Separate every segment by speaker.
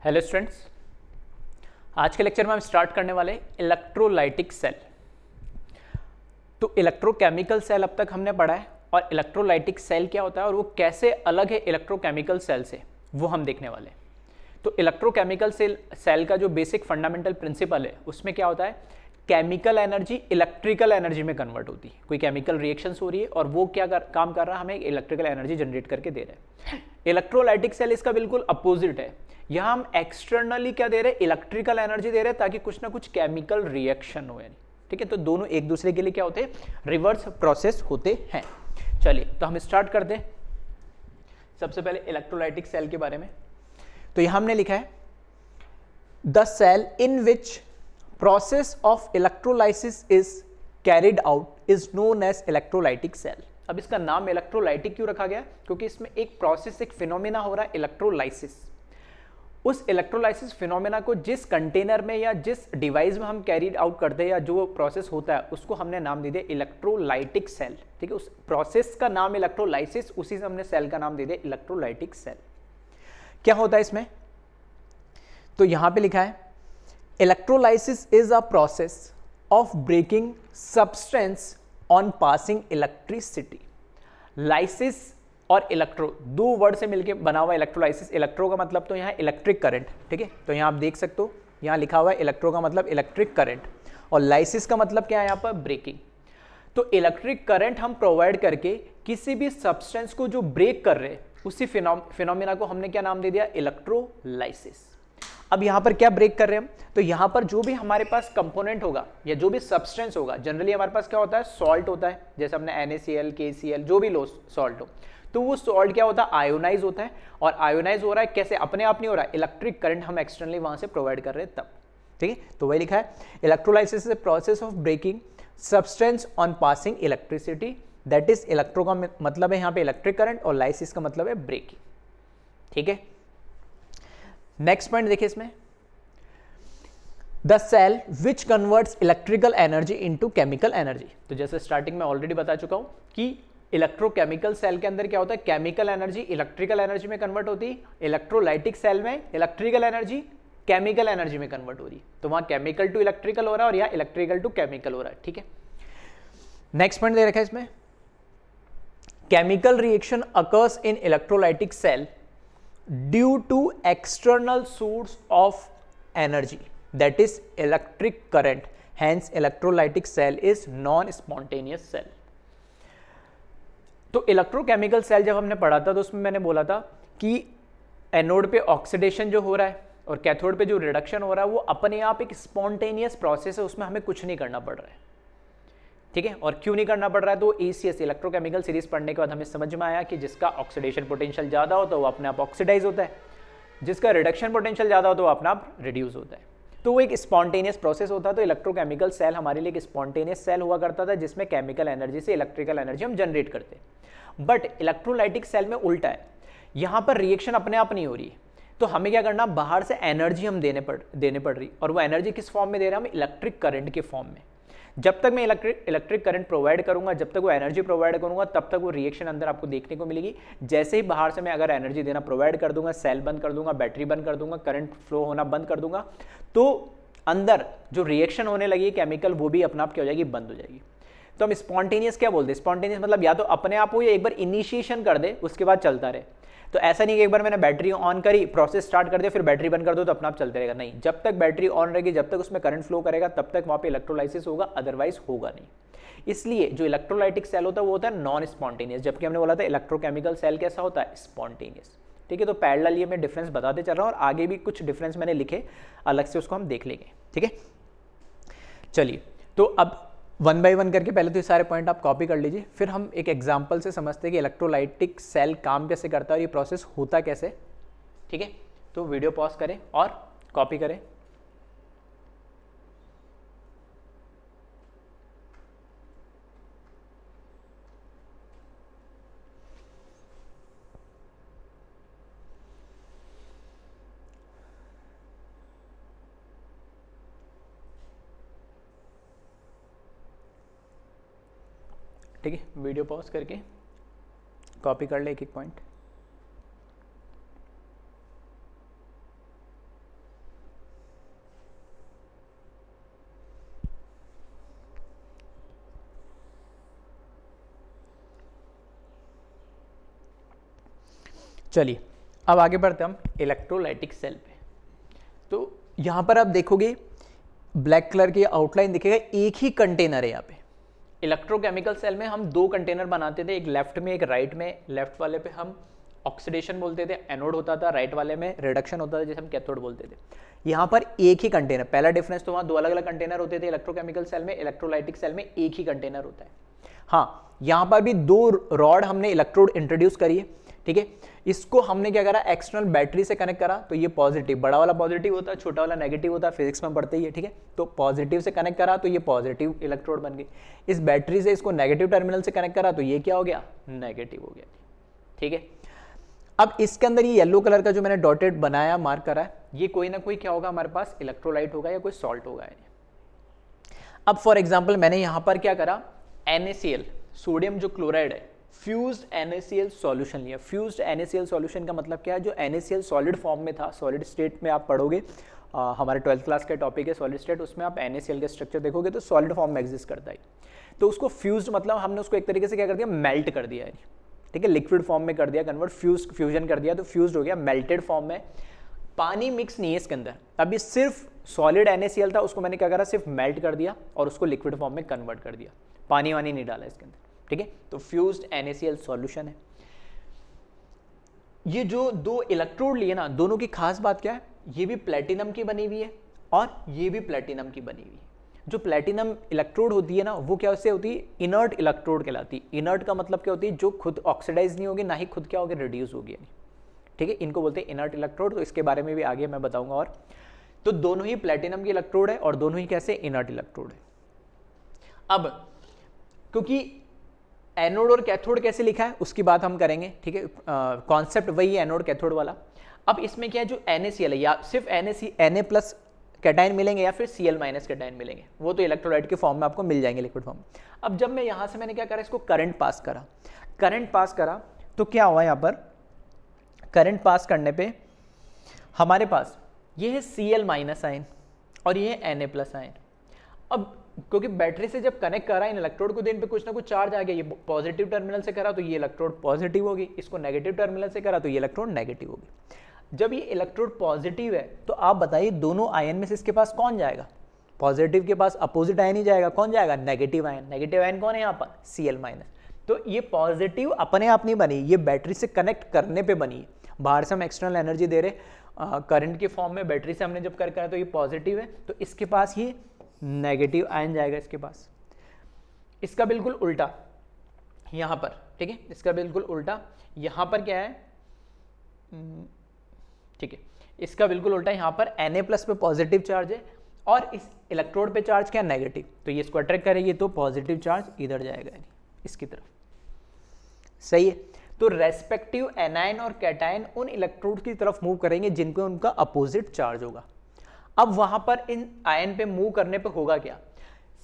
Speaker 1: Hello students, आज के lecture में हम स्टार्ट करने वाले इलेक्ट्रोलाइटिक सेल। तो इलेक्ट्रोकेमिकल सेल अब तक हमने पढ़ा है और इलेक्ट्रोलाइटिक सेल क्या होता है और वो कैसे अलग है इलेक्ट्रोकेमिकल सेल से, वो हम देखने वाले हैं। तो इलेक्ट्रोकेमिकल सेल का जो बेसिक फंडामेंटल प्रिंसिपल है उसमें क्या होता है, केमिकल एनर्जी इलेक्ट्रिकल एनर्जी में कन्वर्ट होती है। कोई केमिकल रिएक्शंस हो रही है और वो क्या काम कर रहा है, हमें इलेक्ट्रिकल एनर्जी जनरेट करके दे रहा है। इलेक्ट्रोलाइटिक सेल इसका बिल्कुल अपोजिट है। यहां हम एक्सटर्नली क्या दे रहे हैं, इलेक्ट्रिकल एनर्जी दे रहे हैं ताकि कुछ ना कुछ केमिकल रिएक्शन हो। ठीक है, तो दोनों एक दूसरे के लिए क्या होते हैं, रिवर्स प्रोसेस होते हैं। चलिए तो हम स्टार्ट करते हैं सबसे पहले इलेक्ट्रोलाइटिक सेल के बारे में। तो यहां हमने लिखा है the cell in which process of electrolysis is carried out is known as electrolytic cell. अब इसका नाम इलेक्ट्रोलाइटिक क्यों रखा गया, क्योंकि इसमें एक प्रोसेस, एक फिनोमेना हो रहा है इलेक्ट्रोलाइसिस। उस इलेक्ट्रोलाइसिस फिनोमेना को जिस कंटेनर में या जिस डिवाइस में हम कैरीड आउट करते हैं या जो प्रोसेस होता है उसको हमने नाम दे दिया इलेक्ट्रोलाइटिक सेल। ठीक है, उस प्रोसेस का नाम इलेक्ट्रोलाइसिस, उसी से हमने सेल का नाम दे दिया इलेक्ट्रोलाइटिक सेल। क्या होता है इसमें, तो यहां पे लिखा है electrolysis is a process of breaking substance on passing electricity. Lysis और इलेक्ट्रो दो वर्ड से मिलकर बना हुआ इलेक्ट्रोलाइसिस। इलेक्ट्रो का मतलब तो यहाँ इलेक्ट्रिक करंट, ठीक है, तो यहाँ आप देख सकते हो यहाँ लिखा हुआ है इलेक्ट्रो का मतलब इलेक्ट्रिक करंट और लाइसिस का मतलब क्या है यहाँ पर, ब्रेकिंग। तो इलेक्ट्रिक करंट हम प्रोवाइड करके किसी भी सब्सटेंस को जो ब्रेक कर रहे हैं उसी फिनोमेना को हमने क्या नाम दे दिया, इलेक्ट्रोलाइसिस। अब यहां पर क्या ब्रेक कर रहे हैं हम, तो यहां पर जो भी हमारे पास कंपोनेंट होगा या जो भी सब्सटेंस होगा, जनरली हमारे पास क्या होता है, सॉल्ट होता है, जैसे हमने NaCl, KCl जो भी लो सॉल्ट हो, तो वो सॉल्ट क्या होता है, आयोनाइज होता है। और आयोनाइज हो रहा है कैसे, अपने आप नहीं हो रहा है, इलेक्ट्रिक करंट हम एक्सटर्नली वहां से प्रोवाइड कर रहे हैं तब। ठीक है, तो वही लिखा है electrolysis is the process of breaking substance on passing electricity, that is electro का मतलब है यहाँ पे इलेक्ट्रिक करंट और लाइसिस का मतलब है ब्रेकिंग। ठीक है, नेक्स्ट पॉइंट देखिए इसमें, the cell which converts electrical energy into chemical energy. तो जैसे स्टार्टिंग में ऑलरेडी बता चुका हूं कि इलेक्ट्रोकेमिकल सेल के अंदर क्या होता है, केमिकल एनर्जी इलेक्ट्रिकल एनर्जी में कन्वर्ट होती है। इलेक्ट्रोलाइटिक सेल में इलेक्ट्रिकल एनर्जी केमिकल एनर्जी में कन्वर्ट हो रही है। तो वहां केमिकल टू इलेक्ट्रिकल हो रहा है और यहाँ इलेक्ट्रिकल टू केमिकल हो रहा है। ठीक है, नेक्स्ट पॉइंट दे रखा है इसमें, chemical reaction occurs in electrolytic cell due to external source of energy, that is electric current, hence electrolytic cell is non-spontaneous cell। तो इलेक्ट्रोकेमिकल सेल जब हमने पढ़ा था तो उसमें मैंने बोला था कि एनोड पे ऑक्सीडेशन जो हो रहा है और कैथोड पे जो रिडक्शन हो रहा है वो अपने आप एक स्पॉन्टेनियस प्रोसेस है, उसमें हमें कुछ नहीं करना पड़ रहा है। ठीक है, और क्यों नहीं करना पड़ रहा है, तो ACS इलेक्ट्रोकेमिकल सीरीज पढ़ने के बाद हमें समझ में आया कि जिसका ऑक्सीडेशन पोटेंशियल ज़्यादा हो तो वो अपने आप ऑक्सीडाइज होता है, जिसका रिडक्शन पोटेंशियल ज़्यादा हो तो वो अपने आप रिड्यूस होता है। तो वो एक स्पॉन्टेनियस प्रोसेस होता है। तो इलेक्ट्रोकेमिकल सेल हमारे लिए एक स्पॉन्टेनियस सेल हुआ करता था जिसमें केमिकल एनर्जी से इलेक्ट्रिकल एनर्जी हम जनरेट करते हैं। बट इलेक्ट्रोलाइटिक सेल में उल्टा है, यहाँ पर रिएक्शन अपने आप नहीं हो रही, तो हमें क्या करना, बाहर से एनर्जी हम देने पड़ रही, और वो एनर्जी किस फॉर्म में दे रहे हैं, हम इलेक्ट्रिक करंट के फॉर्म में। जब तक मैं इलेक्ट्रिक करंट प्रोवाइड करूंगा, जब तक वो एनर्जी प्रोवाइड करूंगा, तब तक वो रिएक्शन अंदर आपको देखने को मिलेगी। जैसे ही बाहर से मैं अगर एनर्जी देना प्रोवाइड कर दूंगा, सेल बंद कर दूंगा, बैटरी बंद कर दूंगा, करंट फ्लो होना बंद कर दूंगा, तो अंदर जो रिएक्शन होने लगी केमिकल वो भी अपना आप क्या हो जाएगी, बंद हो जाएगी। तो हम स्पॉन्टेनियस क्या बोलते हैं, स्पॉन्टेनियस मतलब या तो अपने आप हो या एक बार इनिशिएशन कर दे उसके बाद चलता रहे। तो ऐसा नहीं कि एक बार मैंने बैटरी ऑन करी, प्रोसेस स्टार्ट कर दिया, फिर बैटरी बंद कर दो तो अपना आप चलते रहेगा, नहीं, जब तक बैटरी ऑन रहेगी, जब तक उसमें करंट फ्लो करेगा तब तक वहां पे इलेक्ट्रोलाइसिस होगा, अदरवाइज होगा नहीं। इसलिए जो इलेक्ट्रोलाइटिक सेल होता है वो होता है नॉन स्पॉन्टेनियस, जबकि हमने बोला था इलेक्ट्रोकेमिकल सेल कैसा होता है, स्पॉन्टेनियस। ठीक है, तो पैरेलल ये मैं डिफरेंस बताते चल रहा हूँ और आगे भी कुछ डिफरेंस मैंने लिखे अलग से, उसको हम देख लेंगे। ठीक है, चलिए तो अब वन बाय वन करके पहले तो ये सारे पॉइंट आप कॉपी कर लीजिए, फिर हम एक एग्जांपल से समझते हैं कि इलेक्ट्रोलाइटिक सेल काम कैसे करता है और ये प्रोसेस होता कैसे। ठीक है, तो वीडियो पॉज करें और कॉपी करें। ठीक है, वीडियो पॉज करके कॉपी कर ले एक एक पॉइंट। चलिए अब आगे बढ़ते हम इलेक्ट्रोलाइटिक सेल पे। तो यहाँ पर आप देखोगे ब्लैक कलर की आउटलाइन दिखेगा, एक ही कंटेनर है यहाँ पे। इलेक्ट्रोकेमिकल सेल में हम दो कंटेनर बनाते थे, एक लेफ्ट में एक राइट में। लेफ्ट वाले पे हम ऑक्सीडेशन बोलते थे, एनोड होता था, राइट वाले में रिडक्शन होता था जिसे हम कैथोड बोलते थे। यहाँ पर एक ही कंटेनर, पहला डिफरेंस तो वहाँ दो अलग अलग कंटेनर होते थे इलेक्ट्रोकेमिकल सेल में, इलेक्ट्रोलाइटिक सेल में एक ही कंटेनर होता है। हाँ, यहाँ पर भी दो रॉड हमने इलेक्ट्रोड इंट्रोड्यूस करी है, ठीक है। इसको हमने क्या करा, एक्सटर्नल बैटरी से कनेक्ट करा, तो ये पॉजिटिव, बड़ा वाला पॉजिटिव होता है, छोटा वाला नेगेटिव होता है, फिजिक्स में पढ़ते ही है, ठीक है। तो पॉजिटिव से कनेक्ट करा तो ये पॉजिटिव इलेक्ट्रोड बन गई। इस बैटरी से इसको नेगेटिव टर्मिनल से कनेक्ट करा तो ये क्या हो गया, नेगेटिव हो गया, ठीक है। अब इसके अंदर ये येलो कलर का जो मैंने डॉटेड बनाया, मार्क करा है, ये कोई ना कोई क्या होगा हमारे पास, इलेक्ट्रोलाइट होगा या कोई सॉल्ट होगा। अब फॉर एग्जाम्पल मैंने यहां पर क्या करा, NaCl, सोडियम जो क्लोराइड है, फ्यूज्ड NaCl सॉल्यूशन लिया। फ्यूज्ड NaCl सॉल्यूशन का मतलब क्या है, जो NaCl सॉलिड फॉर्म में था, सॉलिड स्टेट में आप पढ़ोगे, हमारे 12th क्लास का टॉपिक है सॉलिड स्टेट, उसमें आप NaCl का स्ट्रक्चर देखोगे तो सॉलिड फॉर्म में एग्जिस्ट करता है। तो उसको फ्यूज्ड मतलब हमने उसको एक तरीके से क्या कर दिया, मेल्ट कर दिया है, ठीक है, लिक्विड फॉर्म में कर दिया कन्वर्ट, फ्यूजन कर दिया, तो फ्यूज्ड हो गया, मेल्टेड फॉर्म में। पानी मिक्स नहीं है इसके अंदर, अभी सिर्फ सॉलिड NaCl था, उसको मैंने क्या करा, सिर्फ मेल्ट कर दिया और उसको लिक्विड फॉर्म में कन्वर्ट कर दिया, पानी वानी नहीं डाला इसके अंदर, ठीक है। तो फ्यूज्ड NaCl सॉल्यूशन है। ये जो दो इलेक्ट्रोड लिए ना, दोनों की खास बात क्या है, ये भी प्लेटिनम की बनी हुई है और ये भी प्लेटिनम की बनी हुई है। जो प्लेटिनम इलेक्ट्रोड होती है ना, वो क्या उससे होती है, इनर्ट इलेक्ट्रोड कहलाती है। इनर्ट का मतलब क्या होती है, जो खुद ऑक्सीडाइज नहीं होगी, ना ही खुद क्या होगी, रिड्यूस होगी, ठीक है। इनको बोलते हैं इनर्ट इलेक्ट्रोड, तो इसके बारे में भी आगे मैं बताऊंगा। और तो दोनों ही प्लेटिनम की इलेक्ट्रोड है और दोनों ही कैसे, इनर्ट इलेक्ट्रोड है। अब क्योंकि एनोड और कैथोड कैसे लिखा है उसकी बात हम करेंगे, ठीक है, कॉन्सेप्ट वही है एनोड कैथोड वाला। अब इसमें क्या है, जो NaCl है, या सिर्फ Na प्लस कैटाइन मिलेंगे या फिर Cl माइनस कैटाइन मिलेंगे, वो तो इलेक्ट्रोलाइट के फॉर्म में आपको मिल जाएंगे, लिक्विड फॉर्म में। अब जब मैं यहाँ से मैंने क्या करा, इसको करंट पास करा, करंट पास करा तो क्या हुआ, यहाँ पर करंट पास करने पे हमारे पास ये है Cl माइनस आयन और ये है Na प्लस आयन। अब क्योंकि बैटरी से जब कनेक्ट करा इन इलेक्ट्रोड को, तो इन पे कुछ ना कुछ चार्ज आ गया, ये पॉजिटिव टर्मिनल से करा तो ये इलेक्ट्रोड पॉजिटिव होगी, इसको नेगेटिव टर्मिनल से करा तो ये इलेक्ट्रोड नेगेटिव होगी। जब ये इलेक्ट्रोड पॉजिटिव है तो आप बताइए दोनों आयन में से इसके पास कौन जाएगा, पॉजिटिव के पास अपोजिट आयन ही जाएगा, कौन जाएगा, नेगेटिव आयन। नेगेटिव आयन कौन है यहाँ पर, Cl माइनस। तो ये पॉजिटिव अपने आप नहीं बनी, ये बैटरी से कनेक्ट करने पे बनी, बाहर से हम एक्सटर्नल एनर्जी दे रहे, करंट के फॉर्म में बैटरी से हमने जब करा तो ये पॉजिटिव है, तो इसके पास ये नेगेटिव आयन जाएगा इसके पास। इसका बिल्कुल उल्टा यहां पर, ठीक है, इसका बिल्कुल उल्टा यहां पर क्या है, ठीक है, इसका बिल्कुल उल्टा, यहां पर Na प्लस पे पॉजिटिव चार्ज है और इस इलेक्ट्रोड पे चार्ज क्या, नेगेटिव, तो ये इसको अट्रैक्ट करेगी तो पॉजिटिव चार्ज इधर जाएगा इसकी तरफ, सही है। तो रेस्पेक्टिव एनायन और कैटायन उन इलेक्ट्रोड की तरफ मूव करेंगे जिनको उनका अपोजिट चार्ज होगा। अब वहां पर इन आयन पे मूव करने पे होगा क्या,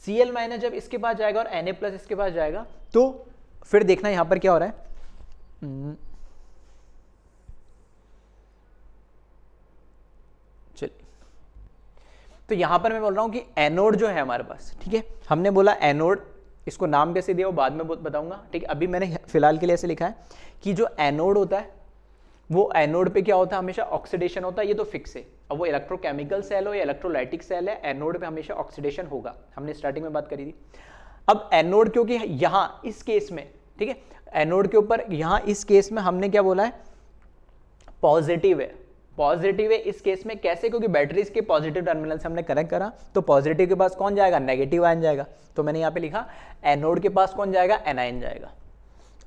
Speaker 1: Cl माइनस जब इसके पास जाएगा और Na प्लस इसके पास जाएगा, तो फिर देखना यहां पर क्या हो रहा है, चलिए, तो यहां पर मैं बोल रहा हूं कि एनोड जो है हमारे पास, ठीक है, हमने बोला एनोड, इसको नाम कैसे दिया वो बाद में बताऊंगा, ठीक है। अभी मैंने फिलहाल के लिए ऐसे लिखा है कि जो एनोड होता है वो एनोड पे क्या होता है, हमेशा ऑक्सीडेशन होता है, ये तो फिक्स है। अब वो इलेक्ट्रोकेमिकल सेल हो या इलेक्ट्रोलाइटिक सेल है, एनोड पे हमेशा ऑक्सीडेशन होगा, हमने स्टार्टिंग में बात करी थी। अब एनोड क्योंकि यहाँ इस केस में, ठीक है, एनोड के ऊपर यहाँ इस केस में हमने क्या बोला है, पॉजिटिव है, पॉजिटिव है इस केस में, कैसे, क्योंकि बैटरीज के पॉजिटिव टर्मिनल से हमने कनेक्ट करा, तो पॉजिटिव के पास कौन जाएगा, नेगेटिव आयन जाएगा, तो मैंने यहाँ पे लिखा एनोड के पास कौन जाएगा, एनायन जाएगा।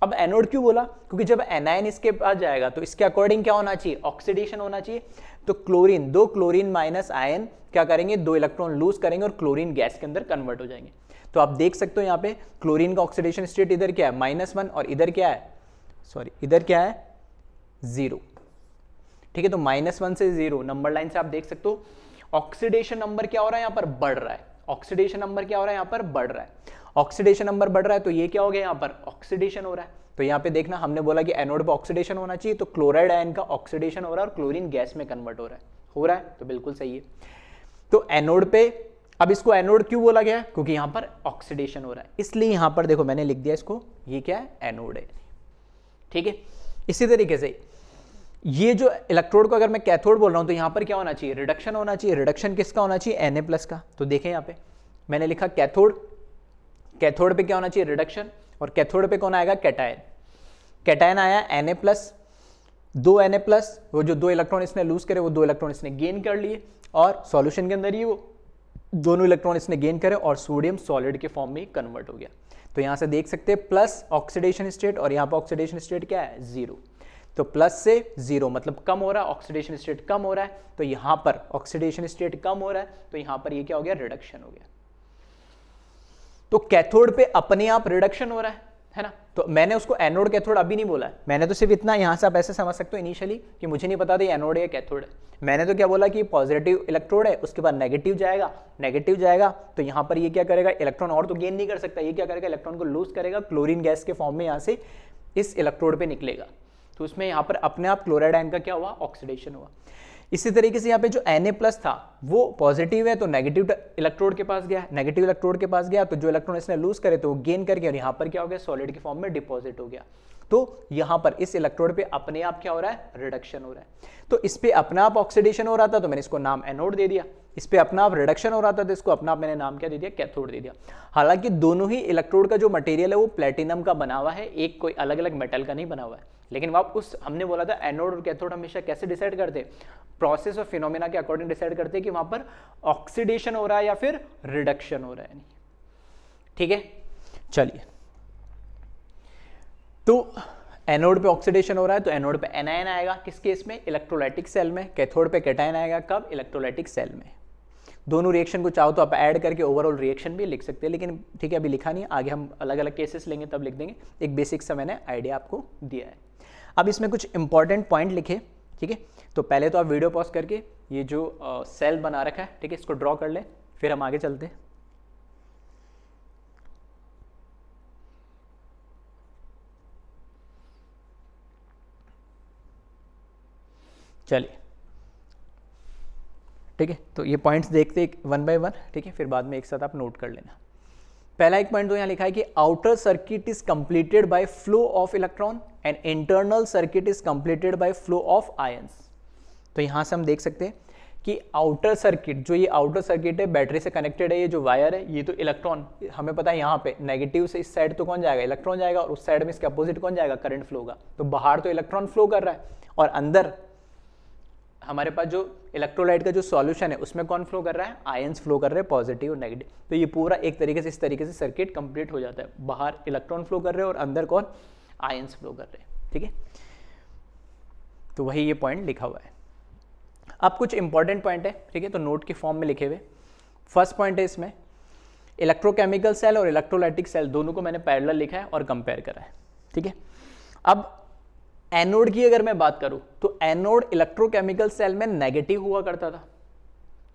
Speaker 1: अब एनोड क्यों बोला, क्योंकि जब एनायन इसके पास जाएगा तो इसके अकॉर्डिंग क्या होना चाहिए, ऑक्सीडेशन होना चाहिए। तो क्लोरीन, दो क्लोरीन माइनस आयन क्या करेंगे, दो इलेक्ट्रॉन लूज करेंगे और क्लोरीन गैस के अंदर कन्वर्ट हो जाएंगे। तो आप देख सकते हो यहाँ पे क्लोरीन का ऑक्सीडेशन स्टेट इधर क्या है, -1, और इधर क्या है, सॉरी इधर क्या है, 0, ठीक है। तो -1 से 0 नंबर लाइन से आप देख सकते हो ऑक्सीडेशन नंबर क्या हो रहा है, यहाँ पर बढ़ रहा है, ऑक्सीडेशन नंबर क्या हो रहा है, यहाँ पर बढ़ रहा है, ऑक्सीडेशन नंबर बढ़ रहा है, तो ये क्या हो गया, यहाँ पर ऑक्सीडेशन हो रहा है। तो यहाँ पे देखना, हमने बोला कि एनोड पे ऑक्सीडेशन होना चाहिए, तो क्लोराइड आयन का ऑक्सीडेशन हो रहा है और क्लोरीन गैस में कन्वर्ट हो रहा है, तो बिल्कुल सही है। तो एनोड पे, अब इसको एनोड क्यों बोला गया है, क्योंकि यहाँ पर ऑक्सीडेशन हो रहा है, इसलिए यहाँ पर देखो मैंने लिख दिया इसको, ये क्या है, एनोड है, ठीक है। इसी तरीके से ये जो इलेक्ट्रोड को अगर मैं कैथोड बोल रहा हूं तो यहां पर क्या होना चाहिए, रिडक्शन होना चाहिए। रिडक्शन किसका होना चाहिए, Na+ का। तो देखें यहां पे मैंने लिखा कैथोड, कैथोड पे क्या होना चाहिए, रिडक्शन, और कैथोड पे कौन आएगा, कैटायन। कैटायन आया Na+, 2 Na+, वो जो 2 इलेक्ट्रॉन इसने लूज करे वो 2 इलेक्ट्रॉन इसने गेन कर लिए, और सॉल्यूशन के अंदर ही वो दोनों इलेक्ट्रॉन इसने गेन करे और सोडियम सॉलिड के फॉर्म में कन्वर्ट हो गया। तो यहां से देख सकते हैं प्लस ऑक्सीडेशन स्टेट, और यहां पर ऑक्सीडेशन स्टेट क्या है, 0। तो प्लस से 0 मतलब कम हो रहा है, ऑक्सीडेशन स्टेट कम हो रहा है, तो यहां पर ऑक्सीडेशन स्टेट कम हो रहा है, तो यहां पर ये क्या हो गया, रिडक्शन हो गया। तो कैथोड पे अपने आप रिडक्शन हो रहा है ना। तो मैंने उसको एनोड कैथोड अभी नहीं बोला है, मैंने तो सिर्फ इतना, यहां से आप ऐसे समझ सकते हो इनिशियली कि मुझे नहीं पता था ये एनोड है या कैथोड है। मैंने तो क्या बोला कि पॉजिटिव इलेक्ट्रोड है, उसके बाद नेगेटिव जाएगा, नेगेटिव जाएगा तो यहां पर ये क्या करेगा, इलेक्ट्रॉन और तो गेन नहीं कर सकता, ये क्या करेगा, इलेक्ट्रॉन को लूज करेगा, क्लोरीन गैस के फॉर्म में यहां से इस इलेक्ट्रोड पे निकलेगा। तो उसमें यहां पर अपने आप क्लोराइड आयन का क्या हुआ, ऑक्सीडेशन हुआ। इसी तरीके से यहाँ पे जो Na+ था वो पॉजिटिव है तो नेगेटिव इलेक्ट्रोड के पास गया, नेगेटिव इलेक्ट्रोड के पास गया तो जो इलेक्ट्रॉन इसने लूज करे तो वो गेन कर गया, और यहाँ पर क्या हो गया, सॉलिड के फॉर्म में डिपॉजिट हो गया। तो यहाँ पर इस इलेक्ट्रोड पे अपने आप क्या हो रहा है, रिडक्शन हो रहा है। तो इस पे अपना आप ऑक्सीडेशन हो रहा था तो मैंने इसको नाम एनोड दे दिया, इस पे अपना आप रिडक्शन हो रहा था तो इसको अपना आप मैंने नाम क्या दे दिया, कैथोड दे दिया। हालांकि दोनों ही इलेक्ट्रोड का जो मटेरियल है वो प्लेटिनम का बना हुआ है, एक कोई अलग अलग मेटल का नहीं बना हुआ है। लेकिन वापस हमने बोला था एनोड और कैथोड हमेशा कैसे डिसाइड करते, प्रोसेस और फिनोमेना के अकॉर्डिंग डिसाइड करते हैं कि वहां पर ऑक्सीडेशन हो रहा है या फिर रिडक्शन हो रहा है। ठीक है, चलिए, तो एनोड पे ऑक्सीडेशन हो रहा है तो एनोड पे एनायन आएगा, किस केस में, इलेक्ट्रोलाइटिक सेल में। कैथोड पे कैटायन आएगा, कब, इलेक्ट्रोलाइटिक सेल में। दोनों रिएक्शन को चाहो तो आप ऐड करके ओवरऑल रिएक्शन भी लिख सकते हैं, लेकिन ठीक है अभी लिखा नहीं, आगे हम अलग अलग केसेस लेंगे तब लिख देंगे। एक बेसिक सा मैंने आइडिया आपको दिया है। अब इसमें कुछ इंपॉर्टेंट पॉइंट लिखे, ठीक है। तो पहले तो आप वीडियो पॉज करके ये जो सेल बना रखा है, ठीक है, इसको ड्रॉ कर लें, फिर हम आगे चलते हैं। चलिए, ठीक है, तो ये पॉइंट्स देखते हैं 1 बाय 1, ठीक है, फिर बाद में एक साथ आप नोट कर लेना। पहला एक पॉइंट तो यहाँ लिखा है कि outer circuit is completed by flow of electron and internal circuit is completed by flow of ions. तो यहाँ से हम देख सकते हैं कि आउटर सर्किट, जो ये आउटर सर्किट है बैटरी से कनेक्टेड है, ये जो वायर है ये तो इलेक्ट्रॉन, हमें पता है यहाँ पे नेगेटिव से इस साइड तो कौन जाएगा, इलेक्ट्रॉन जाएगा, और उस साइड में इसके अपोजिट कौन जाएगा, करंट फ्लो होगा। तो बाहर तो इलेक्ट्रॉन फ्लो कर रहा है और अंदर हमारे पास जो इलेक्ट्रोलाइट का जो सॉल्यूशन है उसमें कौन फ्लो कर रहा है, आयंस फ्लो कर रहे हैं, पॉजिटिव और नेगेटिव। तो ये पूरा एक तरीके से इस तरीके से सर्किट कंप्लीट हो जाता है, बाहर इलेक्ट्रॉन फ्लो कर रहे हैं और अंदर कौन, आयंस फ्लो कर रहे हैं। ठीक है, तो वही ये पॉइंट लिखा हुआ है। अब कुछ इंपॉर्टेंट पॉइंट है, ठीक है, तो नोट के फॉर्म में लिखे हुए। फर्स्ट पॉइंट है इसमें, इलेक्ट्रोकेमिकल सेल और इलेक्ट्रोलाइटिक सेल दोनों को मैंने पैरेलल लिखा है और कंपेयर करा है। ठीक है, अब एनोड की अगर मैं बात करूं तो एनोड इलेक्ट्रोकेमिकल सेल में नेगेटिव हुआ करता था।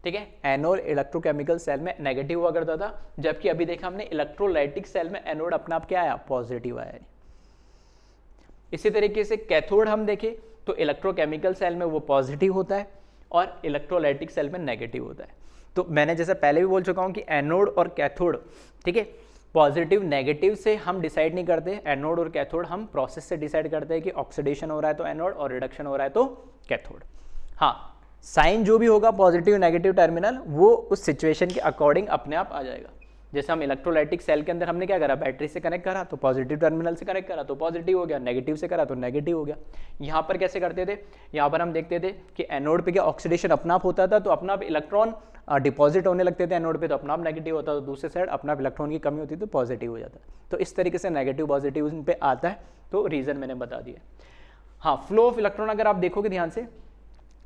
Speaker 1: ठीक है, एनोड इलेक्ट्रोकेमिकल सेल में नेगेटिव हुआ करता था, जबकि अभी देखा हमने इलेक्ट्रोलाइटिक सेल में एनोड अपना आप क्या आया, पॉजिटिव आया। इसी तरीके से कैथोड हम देखें तो इलेक्ट्रोकेमिकल सेल में वो पॉजिटिव होता है और इलेक्ट्रोलाइटिक सेल में नेगेटिव होता है। तो मैंने जैसे पहले भी बोल चुका हूं कि एनोड और कैथोड, ठीक है, पॉजिटिव नेगेटिव से हम डिसाइड नहीं करते, एनोड और कैथोड हम प्रोसेस से डिसाइड करते हैं कि ऑक्सीडेशन हो रहा है तो एनोड और रिडक्शन हो रहा है तो कैथोड। हाँ, साइन जो भी होगा पॉजिटिव नेगेटिव टर्मिनल वो उस सिचुएशन के अकॉर्डिंग अपने आप आ जाएगा। जैसे हम इलेक्ट्रोलाइटिक सेल के अंदर हमने क्या करा, बैटरी से कनेक्ट करा तो पॉजिटिव टर्मिनल से कनेक्ट करा तो पॉजिटिव हो गया, नेगेटिव से करा तो नेगेटिव हो गया। यहाँ पर कैसे करते थे, यहाँ पर हम देखते थे कि एनोड पे क्या ऑक्सीडेशन अपना आप होता था, तो अपना आप इलेक्ट्रॉन डिपॉजिट होने लगते थे एनोड पे, तो अपना आप नेगेटिव होता, तो दूसरे साइड अपना आप इलेक्ट्रॉन की कमी होती तो पॉजिटिव हो जाता। तो इस तरीके से नेगेटिव पॉजिटिव इन पे आता है, तो रीजन मैंने बता दिया। हाँ, फ्लो ऑफ इलेक्ट्रॉन अगर आप देखोगे ध्यान से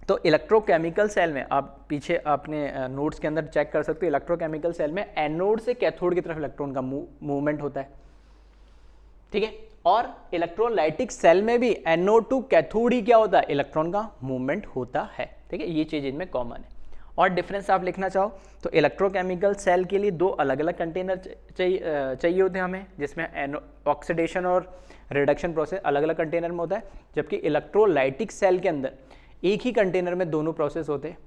Speaker 1: तो इलेक्ट्रोकेमिकल सेल में, आप पीछे अपने नोट्स के अंदर चेक कर सकते हो, इलेक्ट्रोकेमिकल सेल में एनोड से कैथोड की तरफ इलेक्ट्रॉन का मूवमेंट होता है। ठीक है, और इलेक्ट्रोलाइटिक सेल में भी एनोड टू कैथोड ही क्या होता है, इलेक्ट्रॉन का मूवमेंट होता है। ठीक है, ये चीज इनमें कॉमन है। और डिफरेंस आप लिखना चाहो तो इलेक्ट्रोकेमिकल सेल के लिए दो अलग अलग कंटेनर चाहिए होते हैं हमें, जिसमें ऑक्सीडेशन और रिडक्शन प्रोसेस अलग अलग कंटेनर में होता है, जबकि इलेक्ट्रोलाइटिक सेल के अंदर एक ही कंटेनर में दोनों प्रोसेस होते हैं।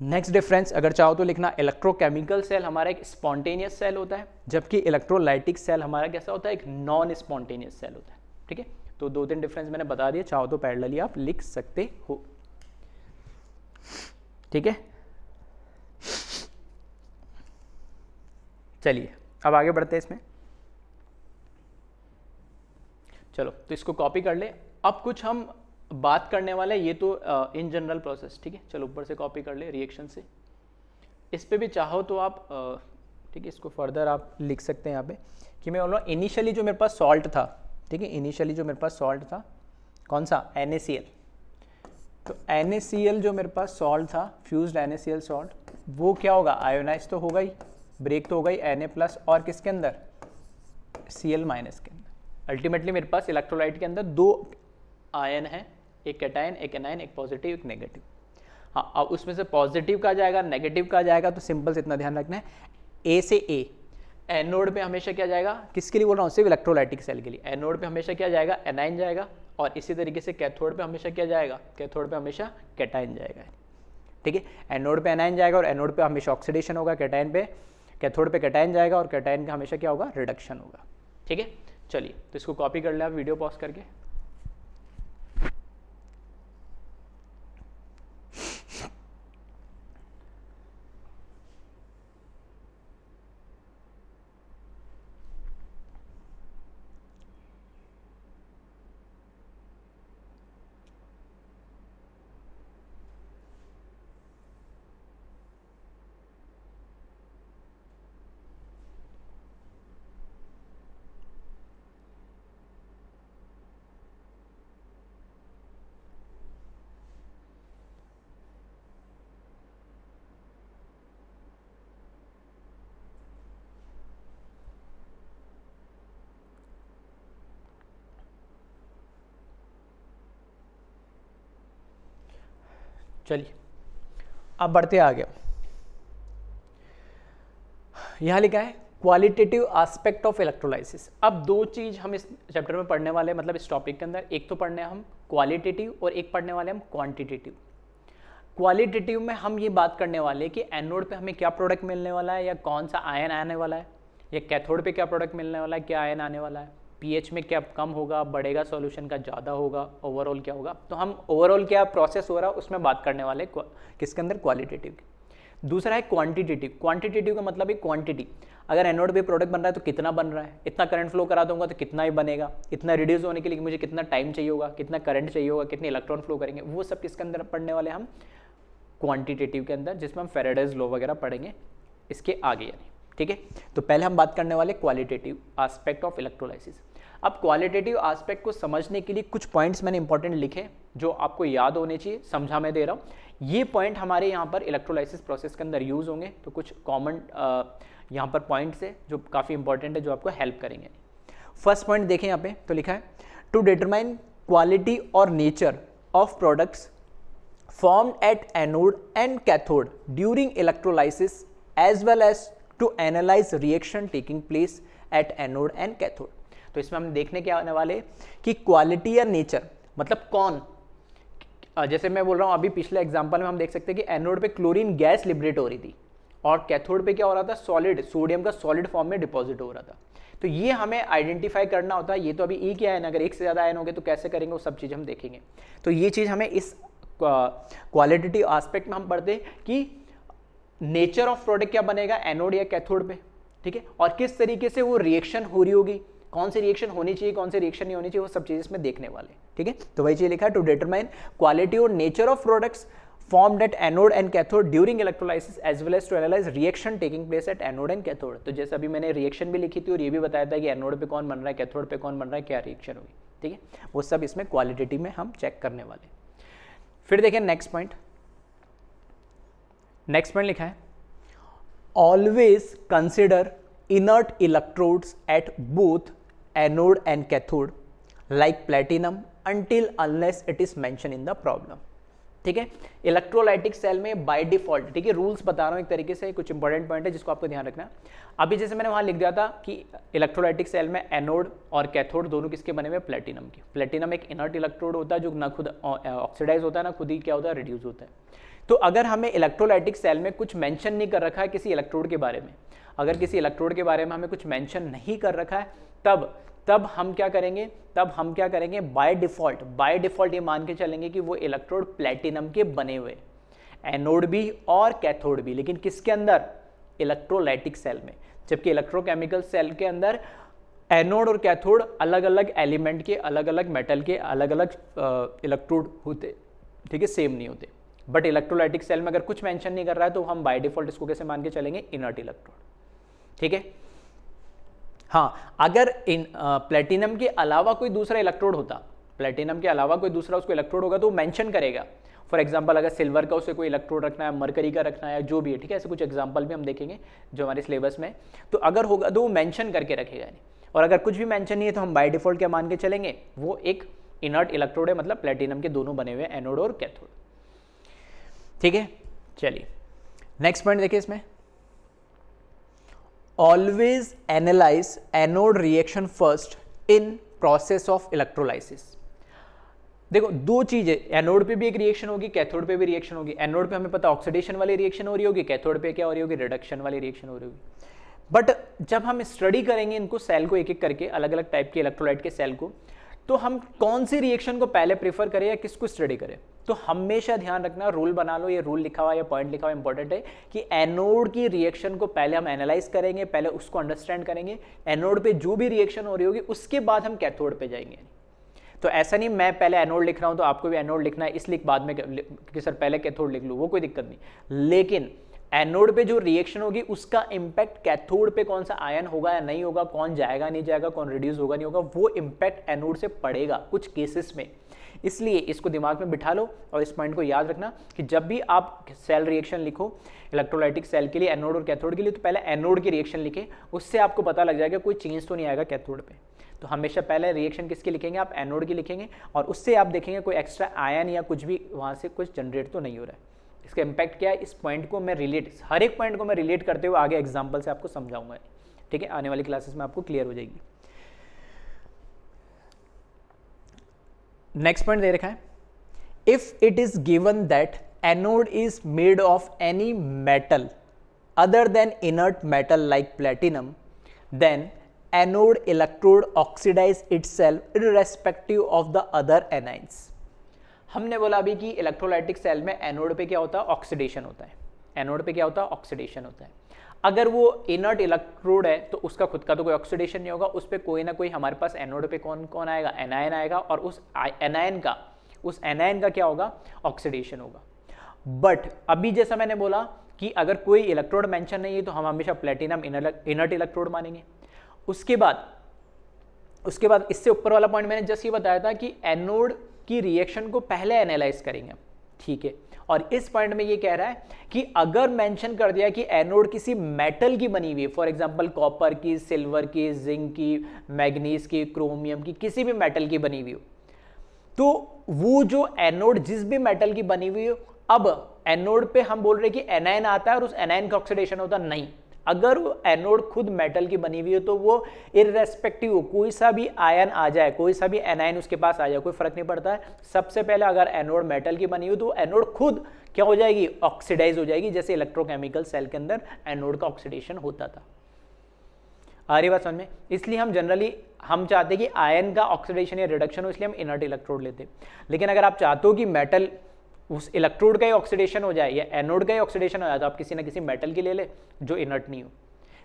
Speaker 1: नेक्स्ट डिफरेंस अगर चाहो तो लिखना, इलेक्ट्रोकेमिकल सेल हमारा एक स्पॉन्टेनियस सेल होता है, जबकि इलेक्ट्रोलाइटिक सेल हमारा कैसा होता है, एक नॉन स्पॉन्टेनियस सेल होता है। ठीक है, तो 2-3 डिफरेंस मैंने बता दिए, चाहो तो पैरेलली आप लिख सकते हो। ठीक है, चलिए अब आगे बढ़ते हैं इसमें। चलो तो इसको कॉपी कर ले। अब कुछ हम बात करने वाले हैं, ये तो इन जनरल प्रोसेस, ठीक है। चलो ऊपर से कॉपी कर ले रिएक्शन से। इस पे भी चाहो तो आप ठीक है, इसको फर्दर आप लिख सकते हैं यहाँ पे कि मैं बोल इनिशियली जो मेरे पास सॉल्ट था, ठीक है, इनिशियली जो मेरे पास सॉल्ट था कौन सा, NaCl। तो NaCl जो मेरे पास सॉल्ट था, फ्यूज्ड NaCl सॉल्ट, वो क्या होगा, आयोनाइज तो होगा ही, ब्रेक तो होगा ही Na+ और किसके अंदर, Cl- के अंदर। अल्टीमेटली मेरे पास इलेक्ट्रोलाइट के अंदर 2 आयन है, एक कैटायन एक एनायन, एक पॉजिटिव एक नेगेटिव। हाँ, अब उसमें से पॉजिटिव का जाएगा नेगेटिव का जाएगा, तो सिंपल से इतना ध्यान रखना है, ए से ए एनोड पे हमेशा क्या जाएगा, किसके लिए बोल रहा हूँ, सिर्फ इलेक्ट्रोलाइटिक सेल के लिए, एनोड पे हमेशा क्या जाएगा, एनायन जाएगा, और इसी तरीके से कैथोड पे हमेशा क्या जाएगा, कैथोड पे हमेशा कैटायन जाएगा। ठीक है, एनोड पे एनायन जाएगा और एनोड पे हमेशा ऑक्सीडेशन होगा, कैटायन पे कैथोड पे कैटायन जाएगा और कैटायन का हमेशा क्या होगा, रिडक्शन होगा। ठीक है, चलिए तो इसको कॉपी कर ले आप वीडियो पॉज करके। चलिए अब बढ़ते आगे। यहां लिखा है क्वालिटेटिव एस्पेक्ट ऑफ इलेक्ट्रोलाइसिस। अब 2 चीज हम इस चैप्टर में पढ़ने वाले हैं, मतलब इस टॉपिक के अंदर, एक तो पढ़ने हम क्वालिटेटिव और एक पढ़ने वाले हम क्वांटिटेटिव। क्वालिटेटिव में हम ये बात करने वाले हैं कि एनोड पे हमें क्या प्रोडक्ट मिलने वाला है, या कौन सा आयन आने वाला है, या कैथोड पे क्या प्रोडक्ट मिलने वाला है, क्या आयन आने वाला है, पीएच में क्या कम होगा बढ़ेगा, सॉल्यूशन का ज़्यादा होगा, ओवरऑल क्या होगा। तो हम ओवरऑल क्या प्रोसेस हो रहा है उसमें बात करने वाले किसके अंदर, क्वालिटेटिव की। दूसरा है क्वांटिटेटिव। क्वांटिटेटिव का मतलब है क्वांटिटी, अगर एनोड पे प्रोडक्ट बन रहा है तो कितना बन रहा है, इतना करंट फ्लो करा दूंगा तो कितना ही बनेगा, इतना रिड्यूस होने के लिए मुझे कितना टाइम चाहिए होगा, कितना करंट चाहिए होगा, कितने इलेक्ट्रॉन फ्लो करेंगे, वो सब किसके अंदर पढ़ने वाले हम, क्वांटिटेटिव के अंदर, जिसमें हम फेराडेज लॉ वगैरह पढ़ेंगे इसके आगे यानी। ठीक है, तो पहले हम बात करने वाले क्वालिटेटिव एस्पेक्ट ऑफ इलेक्ट्रोलाइसिस। अब क्वालिटेटिव एस्पेक्ट को समझने के लिए कुछ पॉइंट्स मैंने इंपॉर्टेंट लिखे जो आपको याद होने चाहिए, समझा मैं दे रहा हूँ। ये पॉइंट हमारे यहाँ पर इलेक्ट्रोलाइसिस प्रोसेस के अंदर यूज होंगे, तो कुछ कॉमन यहाँ पर पॉइंट्स है जो काफ़ी इंपॉर्टेंट है, जो आपको हेल्प करेंगे। फर्स्ट पॉइंट देखें यहाँ पे, तो लिखा है टू डिटरमाइन क्वालिटी और nature of products formed at anode and cathode during electrolysis as well as to analyze reaction taking place at anode and cathode। तो इसमें हम देखने के आने वाले कि क्वालिटी या नेचर मतलब कौन, जैसे मैं बोल रहा हूँ अभी पिछले एग्जांपल में हम देख सकते हैं कि एनोड पे क्लोरीन गैस लिबरेट हो रही थी और कैथोड पे क्या हो रहा था, सॉलिड सोडियम का सॉलिड फॉर्म में डिपॉजिट हो रहा था। तो ये हमें आइडेंटिफाई करना होता है। ये तो अभी एक ही आयन, अगर एक से ज़्यादा आयन हो गए तो कैसे करेंगे, वो सब चीज़ हम देखेंगे। तो ये चीज़ हमें इस क्वालिटेटिव एस्पेक्ट में हम पढ़ते हैं कि नेचर ऑफ प्रोडक्ट क्या बनेगा एनोड या कैथोड पे, ठीक है, और किस तरीके से वो रिएक्शन हो रही होगी, कौन सी रिएक्शन होनी चाहिए कौन सी रिएक्शन नहीं होनी चाहिए, वो सब चीज़ इसमें देखने वाले। ठीक है, तो वही चीज़ लिखा है टू डिटरमाइन क्वालिटी और nature of products formed at anode and cathode during electrolysis as well as to analyze reaction taking place at anode and cathode। तो जैसे अभी मैंने रिएक्शन भी लिखी थी और ये भी बताया था कि एनोड पे कौन बन रहा है, कैथोड पे कौन बन रहा है, क्या रिएक्शन होगी। ठीक है, वो सब इसमें क्वालिटेटिव में हम चेक करने वाले। फिर देखें नेक्स्ट पॉइंट। नेक्स्ट पॉइंट लिखा है always consider inert electrodes at both anode and cathode like platinum until unless it is mentioned in the problem। ठीक है, इलेक्ट्रोलाइटिक सेल में बाय डिफॉल्ट, ठीक है, रूल्स बता रहा हूं एक तरीके से, कुछ इंपॉर्टेंट पॉइंट है जिसको आपको ध्यान रखना। अभी जैसे मैंने वहां लिख दिया था कि इलेक्ट्रोलाइटिक सेल में एनोड और कैथोड दोनों किसके बने हुए, प्लेटिनम के। प्लेटिनम एक इनर्ट इलेक्ट्रोड होता है जो ना खुद ऑक्सीडाइज होता है ना खुद ही क्या होता है, रिड्यूस होता है। तो अगर हमें इलेक्ट्रोलाइटिक सेल में कुछ मेंशन नहीं कर रखा है किसी इलेक्ट्रोड के बारे में, अगर किसी इलेक्ट्रोड के बारे में हमें कुछ मेंशन नहीं कर रखा है, तब तब हम क्या करेंगे बाय डिफॉल्ट ये मान के चलेंगे कि वो इलेक्ट्रोड प्लेटिनम के बने हुए, एनोड भी और कैथोड भी, लेकिन किसके अंदर, इलेक्ट्रोलाइटिक सेल में। जबकि इलेक्ट्रोकेमिकल सेल के अंदर एनोड और कैथोड अलग अलग एलिमेंट के, अलग अलग मेटल के, अलग अलग इलेक्ट्रोड होते, ठीक है, सेम नहीं होते। बट इलेक्ट्रोलाइटिक सेल में अगर कुछ मेंशन नहीं कर रहा है तो हम बाय डिफॉल्ट इसको कैसे मान के चलेंगे, इनर्ट इलेक्ट्रोड, ठीक है। हाँ, अगर इन प्लेटिनम के अलावा कोई दूसरा इलेक्ट्रोड होता, प्लेटिनम के अलावा कोई दूसरा उसको इलेक्ट्रोड होगा तो वो मेंशन करेगा। फॉर एग्जांपल अगर सिल्वर का उसे कोई इलेक्ट्रोड रखना है, मरकरी का रखना है, जो भी है, ठीक है, ऐसे कुछ एग्जांपल भी हम देखेंगे जो हमारे सिलेबस में, तो अगर होगा तो वो मेंशन करके रखेगा नहीं। और अगर कुछ भी मेंशन नहीं है तो हम बाय डिफॉल्ट क्या मान के चलेंगे, वो एक इनर्ट इलेक्ट्रोड है, मतलब प्लेटिनम के दोनों बने हुए एनोड और कैथोड, ठीक है। चलिए नेक्स्ट पॉइंट देखिए इसमें, always analyse anode reaction first in process of electrolysis. देखो दो चीजें, एनोड पे भी एक रिएक्शन होगी, कैथोड पे भी रिएक्शन होगी। एनोड पे हमें पता ऑक्सीडेशन वाली रिएक्शन हो रही होगी, कैथोड पे क्या हो रही होगी, रिडक्शन वाली रिएक्शन हो रही होगी। बट जब हम स्टडी करेंगे इनको, सेल को एक एक करके, अलग अलग टाइप के इलेक्ट्रोलाइट के सेल को, तो हम कौन सी रिएक्शन को पहले प्रेफर करें या किसको स्टडी करें। तो हमेशा ध्यान रखना, रूल बना लो, ये रूल लिखा हुआ या पॉइंट लिखा हुआ इंपॉर्टेंट है कि एनोड की रिएक्शन को पहले हम एनालाइज करेंगे, पहले उसको अंडरस्टैंड करेंगे, एनोड पे जो भी रिएक्शन हो रही होगी उसके बाद हम कैथोड पे जाएंगे। तो ऐसा नहीं मैं पहले एनोड लिख रहा हूं तो आपको भी एनोड लिखना है इसलिए बाद में कि सर पहले कैथोड लिख लूं, वो कोई दिक्कत नहीं। लेकिन एनोड पे जो रिएक्शन होगी उसका इंपैक्ट कैथोड पे कौन सा आयन होगा या नहीं होगा, कौन जाएगा नहीं जाएगा, कौन रिड्यूस होगा नहीं होगा, वो इंपैक्ट एनोड से पड़ेगा कुछ केसेस में। इसलिए इसको दिमाग में बिठा लो और इस पॉइंट को याद रखना कि जब भी आप सेल रिएक्शन लिखो इलेक्ट्रोलाइटिक सेल के लिए, एनोड और कैथोड के लिए, तो पहले एनोड की रिएक्शन लिखे, उससे आपको पता लग जाएगा कोई चेंज तो नहीं आएगा कैथोड पे। तो हमेशा पहले रिएक्शन किसकी लिखेंगे, आप एनोड की लिखेंगे और उससे आप देखेंगे कोई एक्स्ट्रा आयन या कुछ भी वहां से कुछ जनरेट तो नहीं हो रहा है। इसका इंपैक्ट क्या है, इस पॉइंट को मैं रिलेट, हर एक पॉइंट को मैं रिलेट करते हुए आगे एग्जांपल से आपको समझाऊंगा, ठीक है, आने वाली क्लासेस में आपको क्लियर हो जाएगी। नेक्स्ट पॉइंट दे रखा है, if it is given that anode is made of any metal other than inert metal like platinum, then anode electrode oxidise itself irrespective of the other anions. हमने बोला अभी कि इलेक्ट्रोलाइटिक सेल में anode पे क्या होता है, ऑक्सीडेशन होता है। एनोड पे क्या होता है, ऑक्सीडेशन होता है। अगर वो इनर्ट इलेक्ट्रोड है तो उसका खुद का तो कोई ऑक्सीडेशन नहीं होगा, उस पर कोई ना कोई हमारे पास एनोड पे कौन कौन आएगा, एनायन आएगा, और उस एनायन का क्या होगा, ऑक्सीडेशन होगा। बट अभी जैसा मैंने बोला कि अगर कोई इलेक्ट्रोड मेंशन नहीं है तो हम हमेशा प्लेटिनम इनर्ट इलेक्ट्रोड मानेंगे। उसके बाद इससे ऊपर वाला पॉइंट मैंने जस्ट ये बताया था कि एनोड की रिएक्शन को पहले एनालाइज करेंगे, ठीक है। और इस पॉइंट में ये कह रहा है कि अगर मेंशन कर दिया कि एनोड किसी मेटल की बनी हुई है, फॉर एग्जांपल कॉपर की, सिल्वर की, जिंक की, मैग्नीज की, क्रोमियम की, किसी भी मेटल की बनी हुई हो, तो वो जो एनोड जिस भी मेटल की बनी हुई हो, अब एनोड पे हम बोल रहे कि एनायन आता है और उस एनायन का ऑक्सीडेशन होता नहीं। अगर वो एनोड खुद मेटल की बनी हुई है तो वो इररेस्पेक्टिव हो, कोई सा भी आयन आ जाए, कोई सा भी एनायन उसके पास आ जाए, कोई फर्क नहीं पड़ता है। सबसे पहले अगर एनोड मेटल की बनी हुई तो एनोड खुद क्या हो जाएगी, ऑक्सीडाइज हो जाएगी, जैसे इलेक्ट्रोकेमिकल सेल के अंदर एनोड का ऑक्सीडेशन होता था। आ रही बात समझ में? इसलिए हम जनरली हम चाहते हैं कि आयन का ऑक्सीडेशन या रिडक्शन हो, इसलिए हम इनर्ट इलेक्ट्रोड लेते हैं। लेकिन अगर आप चाहते हो कि मेटल उस इलेक्ट्रोड का ही ऑक्सीडेशन हो जाए या एनोड का ही ऑक्सीडेशन हो जाए, तो आप किसी ना किसी मेटल की ले ले जो इनर्ट नहीं हो।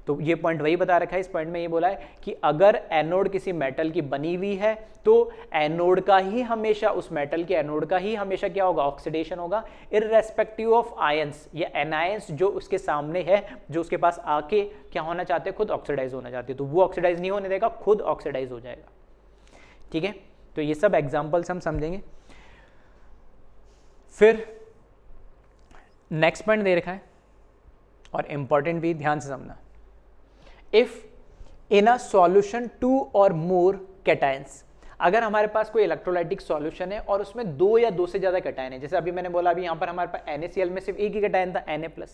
Speaker 1: तो ये पॉइंट वही बता रखा है, इस पॉइंट में ये बोला है कि अगर एनोड किसी मेटल की बनी हुई है तो एनोड का ही हमेशा, उस मेटल के एनोड का ही हमेशा क्या होगा, ऑक्सीडेशन होगा, इररेस्पेक्टिव ऑफ आयंस या एनायंस जो उसके सामने है, जो उसके पास आके क्या होना चाहते हैं, खुद ऑक्सीडाइज होना चाहते हैं, तो वो ऑक्सीडाइज नहीं होने देगा, खुद ऑक्सीडाइज हो जाएगा। ठीक है, तो ये सब एग्जाम्पल्स हम समझेंगे। फिर नेक्स्ट पॉइंट दे रखा है और इंपॉर्टेंट भी, ध्यान से समझना, इफ इन अ सॉल्यूशन 2 और मोर कैटायंस, अगर हमारे पास कोई इलेक्ट्रोलाइटिक सॉल्यूशन है और उसमें 2 या 2 से ज्यादा कैटायन है, जैसे अभी मैंने बोला अभी यहाँ पर हमारे पास NaCl में सिर्फ एक ही कैटायन था Na+,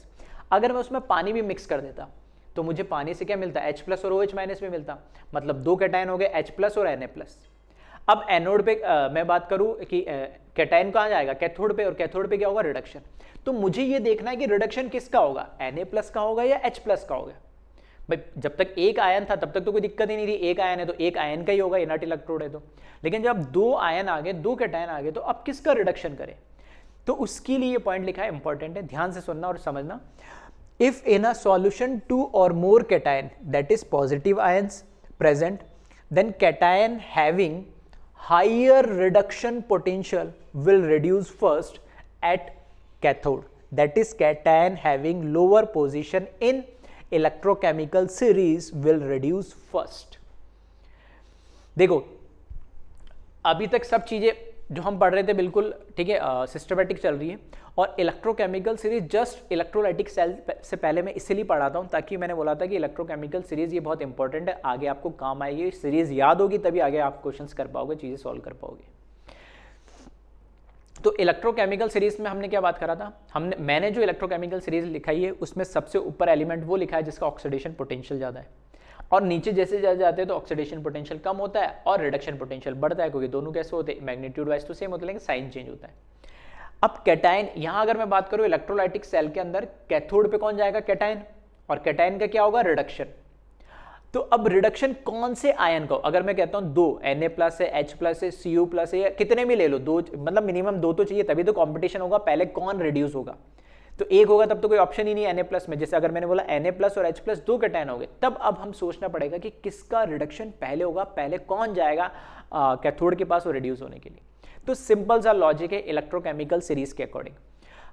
Speaker 1: अगर मैं उसमें पानी भी मिक्स कर देता तो मुझे पानी से क्या मिलता, H+ और OH- में मिलता, मतलब 2 कैटायन हो गए, H+ और Na+। अब एनोड पे मैं बात करूं कि कैटायन कहां जाएगा, कैथोड पे, और कैथोड पे क्या होगा, रिडक्शन। तो मुझे ये देखना है कि रिडक्शन किसका होगा, Na+ का होगा या H+ का होगा। भाई जब तक एक आयन था तब तक तो कोई दिक्कत ही नहीं थी, एक आयन है तो एक आयन का ही होगा, इनर्ट इलेक्ट्रोड है तो। लेकिन जब दो आयन आ गए, दो कैटायन आ गए, तो अब किसका रिडक्शन करें? तो उसके लिए ये पॉइंट लिखा है, इंपॉर्टेंट है, ध्यान से सुनना और समझना। If in a solution 2 or more cation, that is positive ions present, then cation having higher reduction potential will reduce first at cathode, that is cation having lower position in electrochemical series will reduce first। देखो अभी तक सब चीजें जो हम पढ़ रहे थे बिल्कुल ठीक है, सिस्टमेटिक चल रही है। और electrochemical series just electrolytic cell से पहले मैं इसलिए पढ़ाता हूँ ताकि मैंने बोला था कि इलेक्ट्रोकेमिकल सीरीज ये बहुत इंपॉर्टेंट है, आगे आपको काम आएगी, सीरीज याद होगी तभी आगे आप क्वेश्चंस कर पाओगे, चीजें सॉल्व कर पाओगे। तो इलेक्ट्रोकेमिकल सीरीज में हमने क्या बात करा था, मैंने जो इलेक्ट्रोकेमिकल सीरीज लिखाई है उसमें सबसे ऊपर एलिमेंट वो लिखा है जिसका ऑक्सीडेशन पोटेंशियल ज्यादा है, और नीचे जैसे जाते हैं तो ऑक्सीडेशन पोटेंशियल कम होता है और रिडक्शन पोटेंशियल बढ़ता है, क्योंकि दोनों कैसे होते हैं, मैग्नीट्यूड वाइज तो सेम होते हैं लेकिन साइन चेंज होता है। अब कैटायन, यहां अगर मैं बात करूं इलेक्ट्रोलाइटिक सेल के अंदर कैथोड पे कौन जाएगा, कैटायन, और कैटायन का क्या होगा, रिडक्शन। तो अब रिडक्शन कौन से आयन का, अगर मैं कहता हूं दो, Na+ है, H+ है, Cu+ है, कितने भी ले लो, दो मतलब मिनिमम दो तो चाहिए तभी तो कंपटीशन होगा, पहले कौन रिड्यूस होगा, तो एक होगा तब तो कोई ऑप्शन ही नहीं है Na+ में। जैसे अगर मैंने बोला Na+ और H+ दो कैटायन हो गए, तब अब हम सोचना पड़ेगा कि किसका रिडक्शन पहले होगा, पहले कौन जाएगा कैथोड के पास वो रिड्यूस होने के लिए। तो सिंपल सा लॉजिक है इलेक्ट्रोकेमिकल सीरीज के अकॉर्डिंग।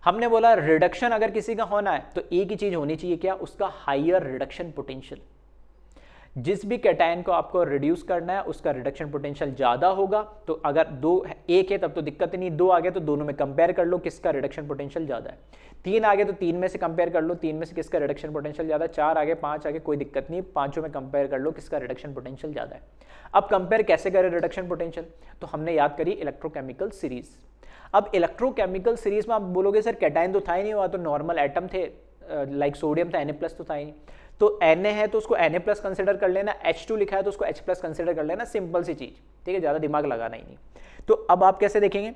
Speaker 1: हमने बोला रिडक्शन अगर किसी का होना है तो एक ही चीज होनी चाहिए, क्या, उसका हायर रिडक्शन पोटेंशियल। जिस भी कैटायन को आपको रिड्यूस करना है उसका रिडक्शन पोटेंशियल ज्यादा होगा। तो अगर दो एक है तब तो दिक्कत नहीं, दो आ गए तो दोनों में कंपेयर कर लो किसका रिडक्शन पोटेंशियल ज्यादा है, तीन आ गए तो तीन में से कंपेयर कर लो, तीन में से किसका रिडक्शन पोटेंशियल ज्यादा है, चार आगे, पांच आगे, कोई दिक्कत नहीं, पांचों में कंपेयर कर लो किसका रिडक्शन पोटेंशियल ज्यादा है। अब कंपेयर कैसे करें रिडक्शन पोटेंशियल, तो हमने याद करी इलेक्ट्रोकेमिकल सीरीज। अब इलेक्ट्रोकेमिकल सीरीज में आप बोलोगे सर कैटायन तो था ही नहीं, हुआ तो नॉर्मल एटम थे, लाइक सोडियम था, Na+ तो था ही नहीं, तो Na है तो उसको Na+ कंसिडर कर लेना, H2 लिखा है तो उसको H+ कंसिडर कर लेना, सिंपल सी चीज, ठीक है, ज्यादा दिमाग लगाना ही नहीं। तो अब आप कैसे देखेंगे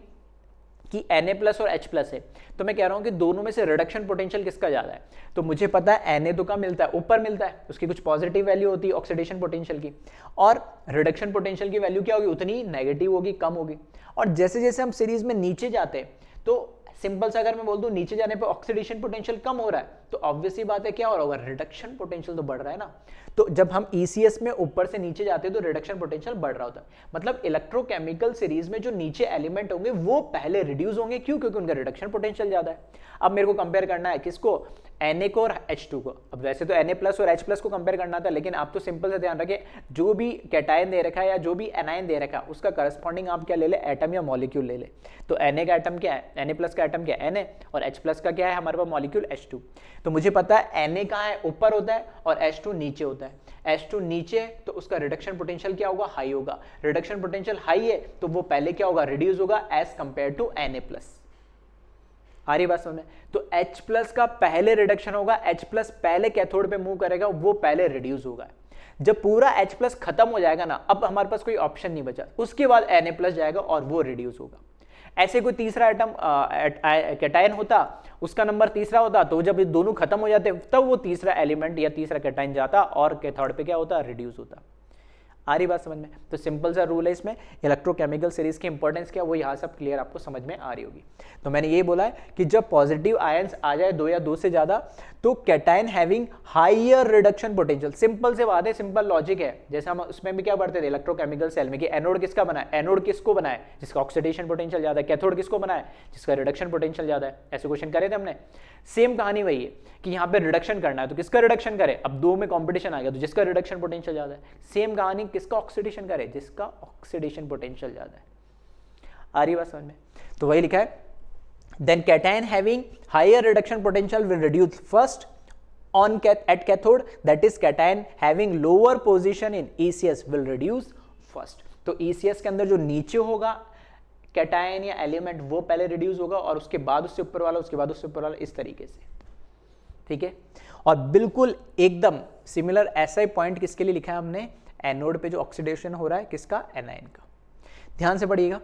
Speaker 1: कि Na+ और H+ है, तो मैं कह रहा हूं कि दोनों में से रिडक्शन पोटेंशियल किसका ज्यादा है, तो मुझे पता है Na तो कम मिलता है, ऊपर मिलता है, उसकी कुछ पॉजिटिव वैल्यू होती है ऑक्सीडेशन पोटेंशियल की, और रिडक्शन पोटेंशियल की वैल्यू क्या होगी, उतनी नेगेटिव होगी, कम होगी। और जैसे जैसे हम सीरीज में नीचे जाते हैं तो सिंपल सा अगर मैं बोल दूं नीचे जाने पे ऑक्सीडेशन पोटेंशियल कम हो रहा है, तो ऑब्वियस सी बात है क्या हो रहा होगा, रिडक्शन पोटेंशियल तो बढ़ रहा है ना। तो जब हम ECS में ऊपर से नीचे जाते हैं तो रिडक्शन पोटेंशियल बढ़ रहा होता है, मतलब इलेक्ट्रोकेमिकल सीरीज में जो नीचे एलिमेंट होंगे वो पहले रिड्यूस होंगे, क्यों, क्योंकि उनका रिडक्शन पोटेंशियल ज्यादा है। अब मेरे को कंपेयर करना है किसको, Na को और H2 को। अब वैसे तो Na+ और H+ को कंपेयर करना था, लेकिन आप तो सिंपल से ध्यान रखें, जो भी कैटायन दे रखा है या जो भी एनायन दे रखा है उसका करस्पॉन्डिंग आप क्या ले ले, एटम या मॉलिक्यूल ले ले। तो Na का एटम क्या है, Na+ का एटम क्या है Na, और H+ का क्या है हमारे पास मॉलिक्यूल H2। तो मुझे पता है Na कहाँ है, ऊपर होता है, और H2 नीचे होता है। H2 नीचे तो उसका रिडक्शन पोटेंशियल क्या होगा, हाई होगा। रिडक्शन पोटेंशियल हाई है तो वो पहले क्या होगा, रिड्यूस होगा एज कंपेयर टू Na+। आ रही बात समझ में? तो H+ का पहले रिडक्शन होगा, H+ पहले कैथोड पे मूव करेगा, वो पहले रिड्यूस होगा। जब पूरा H+ खत्म हो जाएगा ना, अब हमारे पास कोई ऑप्शन नहीं बचा, उसके बाद Na+ जाएगा और वो रिड्यूस होगा। ऐसे कोई तीसरा एटम कैटायन होता, उसका नंबर तीसरा होता, तो जब ये दोनों खत्म हो जाते तब वो तीसरा एलिमेंट या तीसरा कैटायन जाता और कैथोड पे क्या होता, रिड्यूस होता। आ रही बात समझ में? तो सिंपल सा रूल है इसमें, इलेक्ट्रोकेमिकल सीरीज की इंपॉर्टेंस क्या, वो यहाँ सब क्लियर आपको समझ में आ रही होगी। तो मैंने ये बोला है कि जब पॉजिटिव आयंस आ जाए दो या दो से ज्यादा, तो cation having higher reduction potential, simple से बात है, सिंपल लॉजिक है। जैसे हम उसमें भी क्या पढ़ते थे इलेक्ट्रोकेमिकल सेल में कि एनोड किसका बना है, एनोड किसको बना है, जिसका ऑक्सीडेशन पोटेंशियल ज्यादा है, कैथोड किसको बना है, जिसका रिडक्शन पोटेंशियल ज्यादा है। ऐसे क्वेश्चन करे थे हमने। सेम कहानी वही है कि यहाँ पे रिडक्शन करना है तो किसका रिडक्शन करे, अब दो में कॉम्पिटिशन आ गया तो जिसका रिडक्शन पोटेंशियल ज्यादा है। सेम कहानी किसका ऑक्सीडेशन करे, जिसका ऑक्सीडेशन पोटेंशियल ज्यादा है। आ रही बात समझ में? तो वही लिखा है, then cation having higher reduction potential will reduce first on at cathode, that is cation having lower position in ECS will reduce first। तो ECS के अंदर जो नीचे होगा कैटायन या एलिमेंट वो पहले रिड्यूस होगा और उसके बाद उससे ऊपर वाला, उसके बाद उससे ऊपर वाला, इस तरीके से, ठीक है। और बिल्कुल एकदम सिमिलर ऐसा ही पॉइंट किसके लिए लिखा है हमने, एनोड पे जो ऑक्सीडेशन हो रहा है किसका, एनायन का। ध्यान से पढ़िएगा,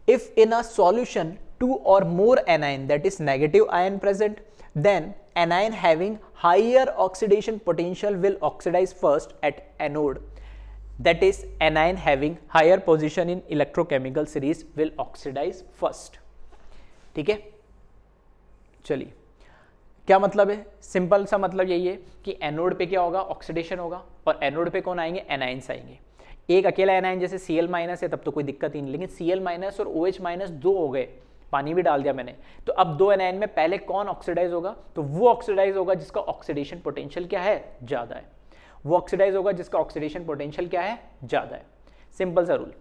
Speaker 1: if in a solution 2 or more anion, that is negative ion present, then anion having higher oxidation potential will oxidize first at anode, that is anion having higher position in electrochemical series will oxidize first। ठीक है, चलिए क्या मतलब है, simple सा मतलब यही है कि एनोड पे क्या होगा, ऑक्सीडेशन होगा, और एनोड पे कौन आएंगे, एनाइंस आएंगे। एक अकेला एनाइन जैसे Cl- है तब तो कोई दिक्कत ही नहीं, लेकिन Cl- और OH- दो हो गए, पानी भी डाल दिया मैंने, तो अब दो एनाइन में पहले कौन ऑक्सीडाइज होगा, तो वो ऑक्सीडाइज होगा जिसका ऑक्सीडेशन पोटेंशियल क्या है, ज़्यादा है। वो ऑक्सीडाइज होगा जिसका ऑक्सीडेशन पोटेंशियल क्या है, ज़्यादा है। सिंपल सा रूल,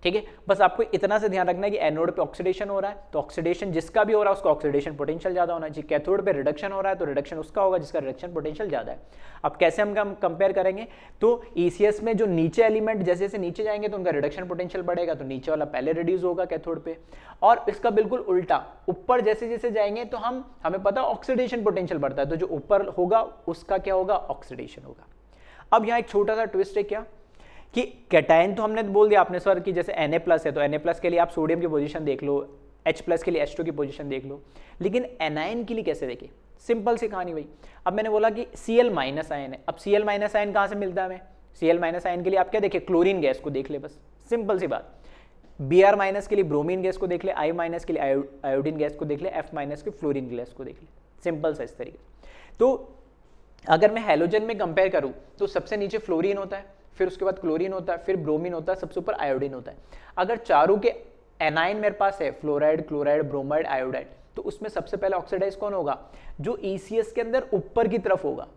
Speaker 1: ठीक है। बस आपको इतना से ध्यान रखना है कि एनोड पे ऑक्सीडेशन हो रहा है तो ऑक्सीडेशन जिसका भी हो रहा है उसका ऑक्सीडेशन पोटेंशियल ज़्यादा होना चाहिए। कैथोड पे रिडक्शन हो रहा है तो रिडक्शन उसका होगा जिसका रिडक्शन पोटेंशियल ज़्यादा है। अब कैसे हम कंपेयर करेंगे, तो ईसीएस में जो नीचे एलिमेंट जैसे जैसे नीचे जाएंगे तो उनका रिडक्शन पोटेंशियल बढ़ेगा, तो नीचे वाला पहले रिड्यूस होगा कैथोड पे, और इसका बिल्कुल उल्टा ऊपर जैसे जैसे जाएंगे तो हमें पता ऑक्सीडेशन पोटेंशियल बढ़ता है, तो जो ऊपर होगा उसका क्या होगा, ऑक्सीडेशन होगा। अब यहाँ एक छोटा सा ट्विस्ट है क्या, कि कैटायन तो हमने बोल दिया आपने सर कि जैसे Na+ है तो Na+ के लिए आप सोडियम की पोजीशन देख लो, H+ के लिए H2 की पोजीशन देख लो, लेकिन एनायन के लिए कैसे देखें, सिंपल सी कहानी भाई। अब मैंने बोला कि Cl- आयन है, अब Cl- आयन कहाँ से मिलता है हमें, Cl- आयन के लिए आप क्या देखें, क्लोरीन गैस को देख ले, बस सिंपल सी बात। Br- के लिए ब्रोमीन गैस को देख ले, I- के लिए आयोडीन गैस को देख ले, F- के फ्लोरीन गैस को देख ले, सिंपल सा इस तरीके। तो अगर मैं हैलोजन में कंपेयर करूं तो सबसे नीचे फ्लोरीन होता है, फिर उसके बाद क्लोरीन होता है, फिर ब्रोमीन होता है, सबसे ऊपर आयोडीन होता है। अगर चारों के एनाइन मेरे पास है, फ्लोराइड, क्लोराइड, ब्रोमाइड, आयोडाइड, तो उसमें सबसे पहले ऑक्सीडाइज कौन होगा, जो ईसीएस के अंदर ऊपर की तरफ होगा।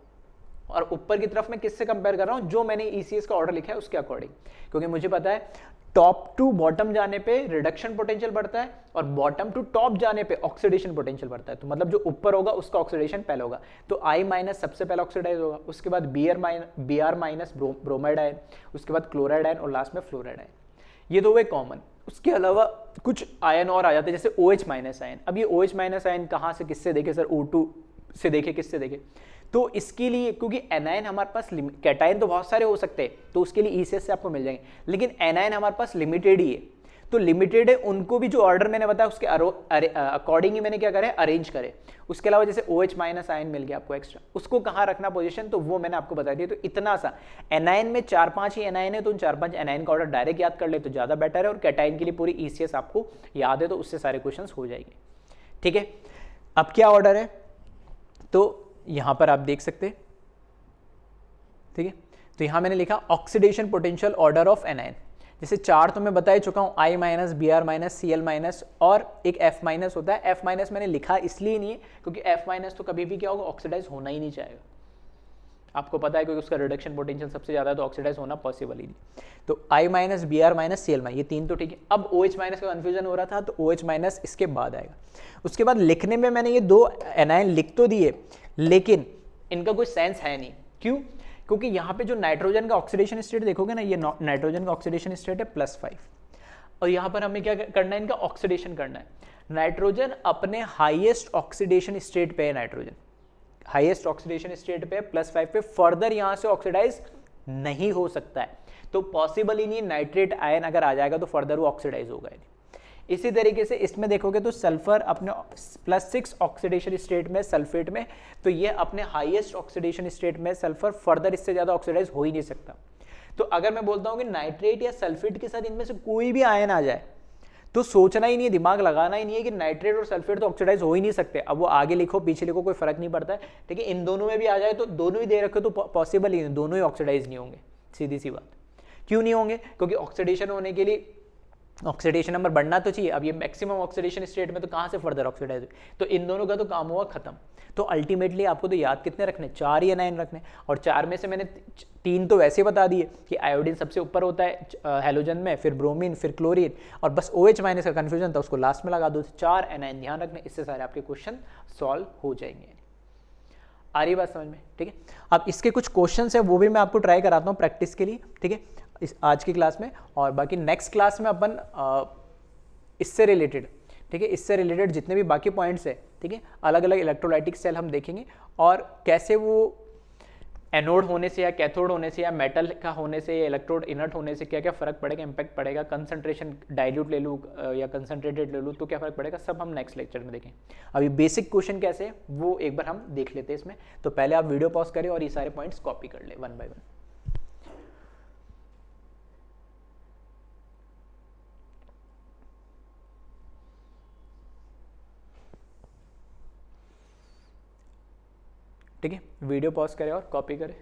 Speaker 1: और ऊपर की तरफ मैं किससे कंपेयर कर रहा हूं, जो मैंने ईसीएस का ऑर्डर लिखा है उसके अकॉर्डिंग, क्योंकि मुझे पता है टॉप टू बॉटम जाने पे रिडक्शन पोटेंशियल बढ़ता है और बॉटम टू टॉप जाने पे ऑक्सीडेशन पोटेंशियल बढ़ता है। तो मतलब जो ऊपर होगा उसका ऑक्सीडेशन पहले होगा, तो I- सबसे पहले ऑक्सीडाइज होगा, उसके बाद Br- ब्रोमाइड आयन, उसके बाद क्लोराइड आयन और लास्ट में फ्लोराइड आयन। ये दो वे कॉमन। उसके अलावा कुछ आयन और आ जाते हैं जैसे OH- आयन। अब ये OH- आयन कहाँ से किससे देखे सर, O2 से देखे, किससे देखे, तो इसके लिए क्योंकि एनायन हमारे पास, कैटायन तो बहुत सारे हो सकते हैं तो उसके लिए ईसीएस से आपको मिल जाएंगे, लेकिन एनायन हमारे पास लिमिटेड ही है, तो लिमिटेड है उनको भी जो ऑर्डर मैंने बताया उसके अकॉर्डिंग ही मैंने क्या करे, अरेंज करे। उसके अलावा जैसे OH- आयन मिल गया आपको एक्स्ट्रा, उसको कहाँ रखना पोजीशन, तो वो मैंने आपको बता दिया। तो इतना सा एनायन में 4-5 ही एनायन है, तो उन 4-5 एनायन का ऑर्डर डायरेक्ट याद कर ले तो ज़्यादा बेटर है, और कैटायन के लिए पूरी ईसीएस आपको याद है तो उससे सारे क्वेश्चन हो जाएंगे। ठीक है, अब क्या ऑर्डर है, तो यहां पर आप देख सकते हैं, ठीक है। तो यहां मैंने लिखा oxidation potential order of anion, जैसे 4 तो मैं बता ही चुका हूं, I-, Br-, Cl- और एक F- होता है। F- मैंने लिखा इसलिए नहीं है क्योंकि F- तो कभी भी क्या होगा, ऑक्सीडाइज होना ही नहीं चाहेगा, आपको पता है क्योंकि उसका रिडक्शन पोटेंशियल सबसे ज्यादा है, तो ऑक्सीडाइज होना पॉसिबल ही नहीं। तो I-, Br-, Cl- ये 3 तो ठीक है। अब OH- का कंफ्यूजन हो रहा था तो OH- इसके बाद आएगा। उसके बाद लिखने में मैंने ये 2 एनायन लिख तो दिए, लेकिन इनका कोई सेंस है नहीं। क्यों, क्योंकि यहाँ पे जो नाइट्रोजन का ऑक्सीडेशन स्टेट देखोगे ना, ये नाइट्रोजन का ऑक्सीडेशन स्टेट है +5, और यहाँ पर हमें क्या करना है, इनका ऑक्सीडेशन करना है। नाइट्रोजन अपने हाईएस्ट ऑक्सीडेशन स्टेट पे है, नाइट्रोजन हाईएस्ट ऑक्सीडेशन स्टेट पे +5 पे, फर्दर यहाँ से ऑक्सीडाइज नहीं हो सकता है, तो पॉसिबल ही नहीं। नाइट्रेट आयन अगर आ जाएगा तो फर्दर वो ऑक्सीडाइज होगा। इसी तरीके से इसमें देखोगे तो सल्फर अपने +6 ऑक्सीडेशन स्टेट में, सल्फेट में, तो ये अपने हाईएस्ट ऑक्सीडेशन स्टेट में सल्फर, फर्दर इससे ज़्यादा ऑक्सीडाइज हो ही नहीं सकता। तो अगर मैं बोलता हूँ कि नाइट्रेट या सल्फेट के साथ इनमें से कोई भी आयन आ जाए तो सोचना ही नहीं है, दिमाग लगाना ही नहीं है कि नाइट्रेट और सल्फेट तो ऑक्सीडाइज हो ही नहीं सकते। अब वो आगे लिखो पीछे लिखो कोई फर्क नहीं पड़ता है, ठीक है। इन दोनों में भी आ जाए तो दोनों ही दे रखे तो पॉसिबल ही नहीं, दोनों ही ऑक्सीडाइज नहीं होंगे, सीधी सी बात। क्यों नहीं होंगे, क्योंकि ऑक्सीडेशन होने के लिए ऑक्सीडेशन नंबर बढ़ना तो चाहिए। अब ये मैक्सिमम ऑक्सीडेशन स्टेट में तो कहाँ से फर्दर ऑक्सीडाइज हुई, तो इन दोनों का तो काम हुआ खत्म। तो अल्टीमेटली आपको तो याद कितने रखने, 4 ही एनायन रखने, और 4 में से मैंने 3 तो वैसे बता दिए कि आयोडीन सबसे ऊपर होता है हैलोजन में, फिर ब्रोमीन, फिर क्लोरीन, और बस OH- का कन्फ्यूजन था उसको लास्ट में लगा दो। 4 एनायन ध्यान रखने, इससे सारे आपके क्वेश्चन सॉल्व हो जाएंगे। आ रही बात समझ में, ठीक है। अब इसके कुछ क्वेश्चंस है वो भी मैं आपको ट्राई कराता हूँ प्रैक्टिस के लिए, ठीक है, इस आज की क्लास में। और बाकी नेक्स्ट क्लास में अपन इससे रिलेटेड, ठीक है, इससे रिलेटेड जितने भी बाकी पॉइंट्स है, ठीक है, अलग अलग इलेक्ट्रोलाइटिक सेल हम देखेंगे और कैसे वो एनोड होने से या कैथोड होने से या मेटल का होने से या इलेक्ट्रोड इनर्ट होने से क्या क्या फर्क पड़ेगा, इंपैक्ट पड़ेगा, कंसंट्रेशन डाइल्यूट ले लूँ या कंसंट्रेटेड ले लूँ तो क्या फर्क पड़ेगा, सब हम नेक्स्ट लेक्चर में देखें। अभी बेसिक क्वेश्चन कैसे है वो एक बार हम देख लेते हैं इसमें। तो पहले आप वीडियो पॉज करें और ये सारे पॉइंट्स कॉपी कर ले वन बाय वन। ठीक है, वीडियो पॉज करें और कॉपी करें।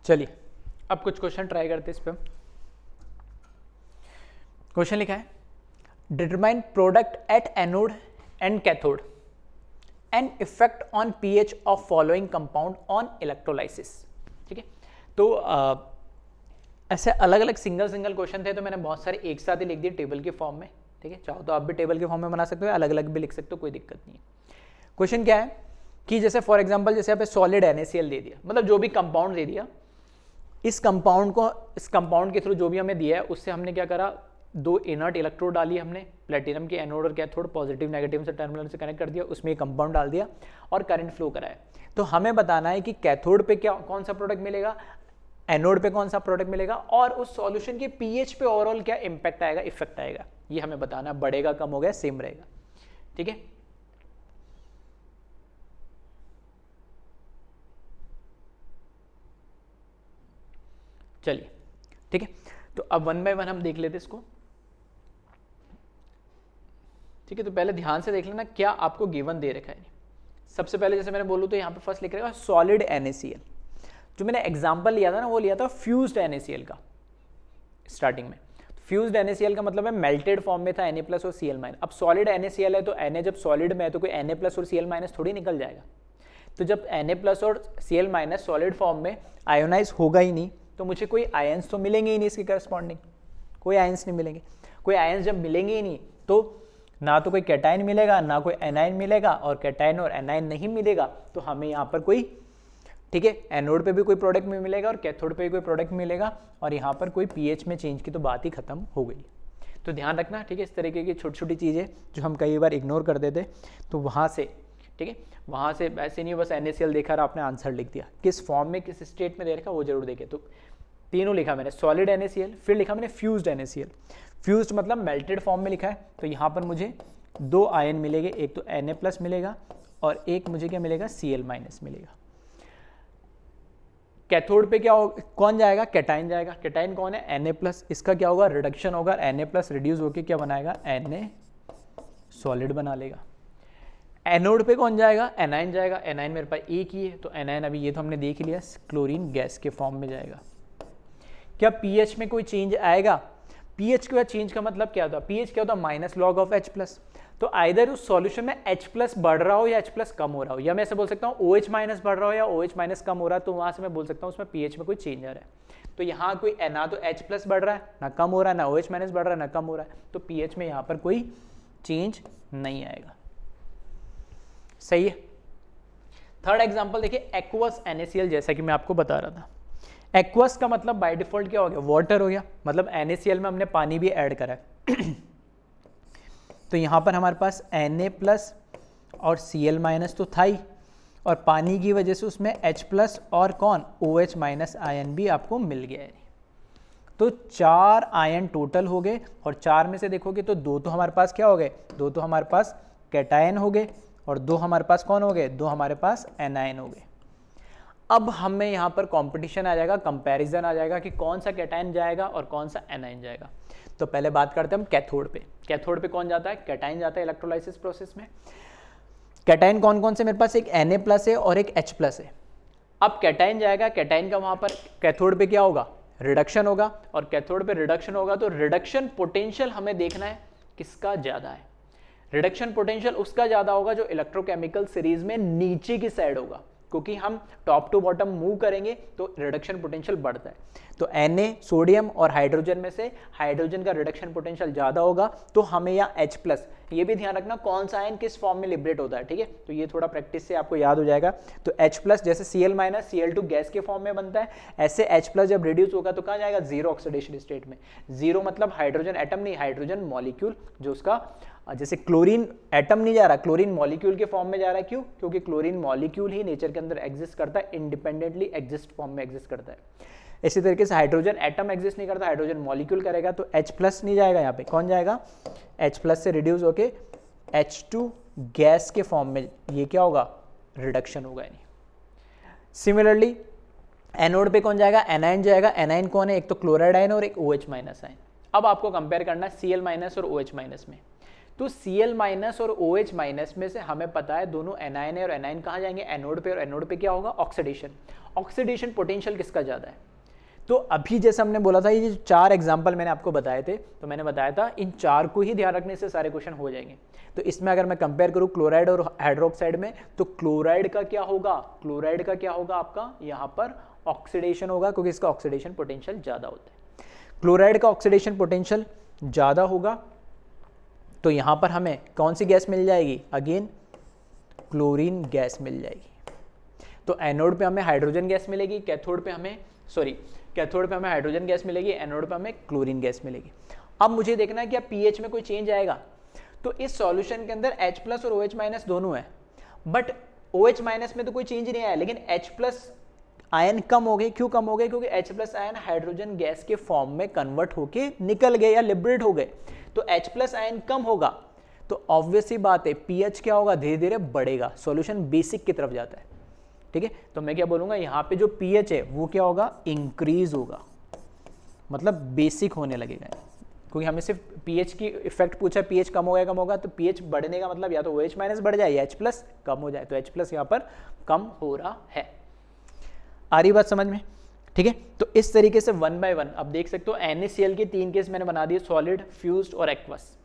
Speaker 1: चलिए अब कुछ क्वेश्चन ट्राई करते हैं इस पर। क्वेश्चन लिखा है, determine product at anode and cathode and effect on pH of following compound on electrolysis. ठीक है, तो ऐसे अलग अलग सिंगल क्वेश्चन थे तो मैंने बहुत सारे एक साथ ही लिख दिए टेबल के फॉर्म में। ठीक है, चाहो तो आप भी टेबल के फॉर्म में बना सकते हो, अलग अलग भी लिख सकते हो, कोई दिक्कत नहीं है। क्वेश्चन क्या है कि जैसे फॉर एग्जांपल जैसे यहाँ पे सॉलिड NaCl दे दिया, मतलब जो भी कंपाउंड दे दिया, इस कंपाउंड के थ्रू जो भी हमें दिया है उससे हमने क्या करा, दो इनर्ट इलेक्ट्रोड डाली हमने प्लेटिनम के एनोड और कैथोड, पॉजिटिव नेगेटिव से टर्मिनल से कनेक्ट कर दिया, उसमें कंपाउंड डाल दिया और करंट फ्लो कराया। तो हमें बताना है कि कैथोड पे क्या कौन सा प्रोडक्ट मिलेगा, एनोड पे कौन सा प्रोडक्ट मिलेगा और उस सॉल्यूशन के पीएच पे ओवरऑल क्या इंपैक्ट आएगा, इफेक्ट आएगा, ये हमें बताना। बढ़ेगा, कम हो गया, सेम रहेगा। ठीक है, चलिए ठीक है, तो अब वन बाय वन हम देख लेते इसको। ठीक है, तो पहले ध्यान से देख लेना क्या आपको गिवन दे रखा है। सबसे पहले जैसे मैंने बोलूँ तो यहाँ पे फर्स्ट लिख रहेगा सॉलिड NaCl। जो मैंने एग्जांपल लिया था ना वो लिया था फ्यूज्ड NaCl का स्टार्टिंग में। फ्यूज्ड NaCl का मतलब है मेल्टेड फॉर्म में था Na+ और Cl-। अब सॉलिड NaCl है तो Na जब सॉलिड में है तो कोई Na+ और Cl- थोड़ी निकल जाएगा। तो जब Na+ और Cl- सॉलिड फॉर्म में आयोनाइज होगा ही नहीं तो मुझे कोई आयंस तो मिलेंगे ही नहीं इसके करस्पॉन्डिंग, कोई आयंस नहीं मिलेंगे। कोई आयंस जब मिलेंगे ही नहीं तो ना तो कोई कैटाइन मिलेगा ना कोई एनाइन मिलेगा, और कैटाइन और एनाइन नहीं मिलेगा तो हमें यहाँ पर कोई, ठीक है, एनोड पे भी कोई प्रोडक्ट में मिलेगा और कैथोड पे भी कोई प्रोडक्ट मिलेगा, और यहाँ पर कोई पीएच में चेंज की तो बात ही खत्म हो गई। तो ध्यान रखना, ठीक है, इस तरीके की छोटी छोटी चीज़ें जो हम कई बार इग्नोर कर देते तो वहाँ से, ठीक है, वहाँ से ऐसे नहीं बस NaCl देखा और आपने आंसर लिख दिया, किस फॉर्म में किस स्टेट में दे रखा वो जरूर देखे। तो तीनों लिखा मैंने, सॉलिड NaCl, फिर लिखा मैंने फ्यूज्ड NaCl। फ्यूज्ड मतलब मेल्टेड फॉर्म में लिखा है, तो यहाँ पर मुझे दो आयन मिलेंगे, एक तो Na+ मिलेगा और एक मुझे क्या मिलेगा, Cl- मिलेगा। कैथोड पे क्या होगा, कौन जाएगा, कैटाइन जाएगा। कैटाइन कौन है, Na+, इसका क्या होगा, रिडक्शन होगा, Na+ रिड्यूस होकर क्या बनाएगा, Na सॉलिड बना लेगा। एनोड पे कौन जाएगा, एनाइन जाएगा। एनाइन मेरे पास एक ही है तो एनाइन अभी ये तो हमने देख लिया, क्लोरीन गैस के फॉर्म में जाएगा। क्या पीएच में कोई चेंज आएगा, पीएच के बाद चेंज का मतलब क्या होता है, पीएच क्या होता है, -log(H+। तो आइदर उस सॉल्यूशन में H+ बढ़ रहा हो या H+ कम हो रहा हो, या मैं ऐसे बोल सकता हूँ OH- बढ़ रहा हो या OH- कम हो रहा है, तो वहां से मैं बोल सकता हूँ उसमें पीएच में कोई चेंज आ रहा है। तो यहाँ कोई ना तो H+ बढ़ रहा है ना कम हो रहा है, ना OH- बढ़ रहा है ना कम हो रहा है, तो पीएच में यहाँ पर कोई चेंज नहीं आएगा। सही है। थर्ड एग्जांपल देखिए, एक्वस NaCl, जैसा कि मैं आपको बता रहा था। एक्वस का मतलब बाय डिफॉल्ट क्या हो गया, वाटर हो गया, मतलब NaCl में हमने पानी भी ऐड करा है। तो यहाँ पर हमारे पास Na+ और Cl- तो था ही, और पानी की वजह से उसमें H+ और कौन OH- आयन भी आपको मिल गया है। तो 4 आयन टोटल हो गए और 4 में से देखोगे तो 2 तो हमारे पास क्या हो गए, 2 तो हमारे पास कैटायन हो गए और 2 हमारे पास कौन हो गए, 2 हमारे पास एनायन हो गए। अब हमें यहाँ पर कंपटीशन आ जाएगा, कंपैरिजन आ जाएगा कि कौन सा कैटायन जाएगा और कौन सा एनायन जाएगा। तो पहले बात करते हैं हम कैथोड पे। कैथोड पे कौन जाता है, कैटायन जाता है इलेक्ट्रोलाइसिस प्रोसेस में। कैटायन कौन कौन से, मेरे पास एक Na+ है और एक H+ है। अब कैटायन जाएगा, कैटायन का वहाँ पर कैथोड पे क्या होगा, रिडक्शन होगा, और कैथोड पे रिडक्शन होगा तो रिडक्शन पोटेंशियल हमें देखना है किसका ज़्यादा है। रिडक्शन पोटेंशियल उसका ज़्यादा होगा जो इलेक्ट्रोकेमिकल सीरीज में नीचे की साइड होगा, क्योंकि हम टॉप टू बॉटम मूव करेंगे तो रिडक्शन पोटेंशियल बढ़ता है। तो Na सोडियम और हाइड्रोजन में से हाइड्रोजन का रिडक्शन पोटेंशियल ज़्यादा होगा, तो हमें या H+, ये भी ध्यान रखना कौन सा आयन किस फॉर्म में लिबरेट होता है, ठीक है। तो ये थोड़ा प्रैक्टिस से आपको याद हो जाएगा। तो H+ जैसे Cl- Cl2 गैस के फॉर्म में बनता है, ऐसे H+ जब रिड्यूस होगा तो कहाँ जाएगा, जीरो ऑक्सीडेशन स्टेट में। जीरो मतलब हाइड्रोजन एटम नहीं, हाइड्रोजन मॉलिक्यूल, जो उसका जैसे क्लोरीन एटम नहीं जा रहा, क्लोरीन मॉलिक्यूल के फॉर्म में जा रहा है। क्यों, क्योंकि क्लोरीन मॉलिक्यूल ही नेचर के अंदर एग्जिस्ट करता है, इंडिपेंडेंटली एग्जिस्ट फॉर्म में एग्जिस्ट करता है। इसी तरीके से हाइड्रोजन एटम एग्जिस्ट नहीं करता, हाइड्रोजन मॉलिक्यूल करेगा, तो H+ नहीं जाएगा, यहाँ पे कौन जाएगा, H+ से रिड्यूस होके H2 गैस के फॉर्म में ये क्या होगा, रिडक्शन होगा। नहीं सिमिलरली एनोड पे कौन जाएगा, एनायन जाएगा। एनायन कौन है, एक तो क्लोराइड आयन और एक OH- आयन। अब आपको कंपेयर करना है Cl- और OH- में। तो Cl- और OH- में से हमें पता है दोनों एनायन है, और एनायन कहाँ जाएंगे, एनोड पे, और एनोड पे क्या होगा, ऑक्सीडेशन। ऑक्सीडेशन पोटेंशियल किसका ज़्यादा है। तो अभी जैसे हमने बोला था, ये जो 4 एग्जाम्पल मैंने आपको बताए थे, तो मैंने बताया था इन 4 को ही ध्यान रखने से सारे क्वेश्चन हो जाएंगे। तो इसमें अगर मैं कंपेयर करूँ क्लोराइड और हाइड्रोक्साइड में, तो क्लोराइड का क्या होगा, क्लोराइड का क्या होगा आपका यहाँ पर ऑक्सीडेशन होगा, क्योंकि इसका ऑक्सीडेशन पोटेंशियल ज़्यादा होता है। क्लोराइड का ऑक्सीडेशन पोटेंशियल ज़्यादा होगा, तो यहाँ पर हमें कौन सी गैस मिल जाएगी, अगेन क्लोरीन गैस मिल जाएगी। तो एनोड पे हमें हाइड्रोजन गैस मिलेगी, कैथोड पे हमें हाइड्रोजन गैस मिलेगी, एनोड पे हमें क्लोरीन गैस मिलेगी। अब मुझे देखना है कि पीएच में कोई चेंज आएगा। तो इस सॉल्यूशन के अंदर H+ और OH- दोनों है, बट OH- में तो कोई चेंज नहीं आया, लेकिन H+ आयन कम हो गए। क्यों कम हो गए, क्योंकि H+ आयन हाइड्रोजन गैस के फॉर्म में कन्वर्ट होके निकल गए या लिबरेट हो गए। तो H+ आयन कम होगा, तो ऑब्वियस सी बात है पीएच क्या होगा, धीरे धीरे बढ़ेगा, सॉल्यूशन बेसिक की तरफ जाता है, ठीक है। तो मैं क्या बोलूँगा, यहाँ पे जो पीएच है वो क्या होगा, इंक्रीज होगा, मतलब बेसिक होने लगेगा। क्योंकि हमें सिर्फ पीएच की इफेक्ट पूछा, पीएच कम होगा, तो पीएच बढ़ने का मतलब या तो OH- बढ़ जाए या H+ कम हो जाए। तो H+ यहाँ पर कम हो रहा है। आ रही बात समझ में, ठीक है। तो इस तरीके से 1 by 1 अब देख सकते हो NaCl के 3 केस मैंने बना दिए, सॉलिड, फ्यूज्ड और एक्वस।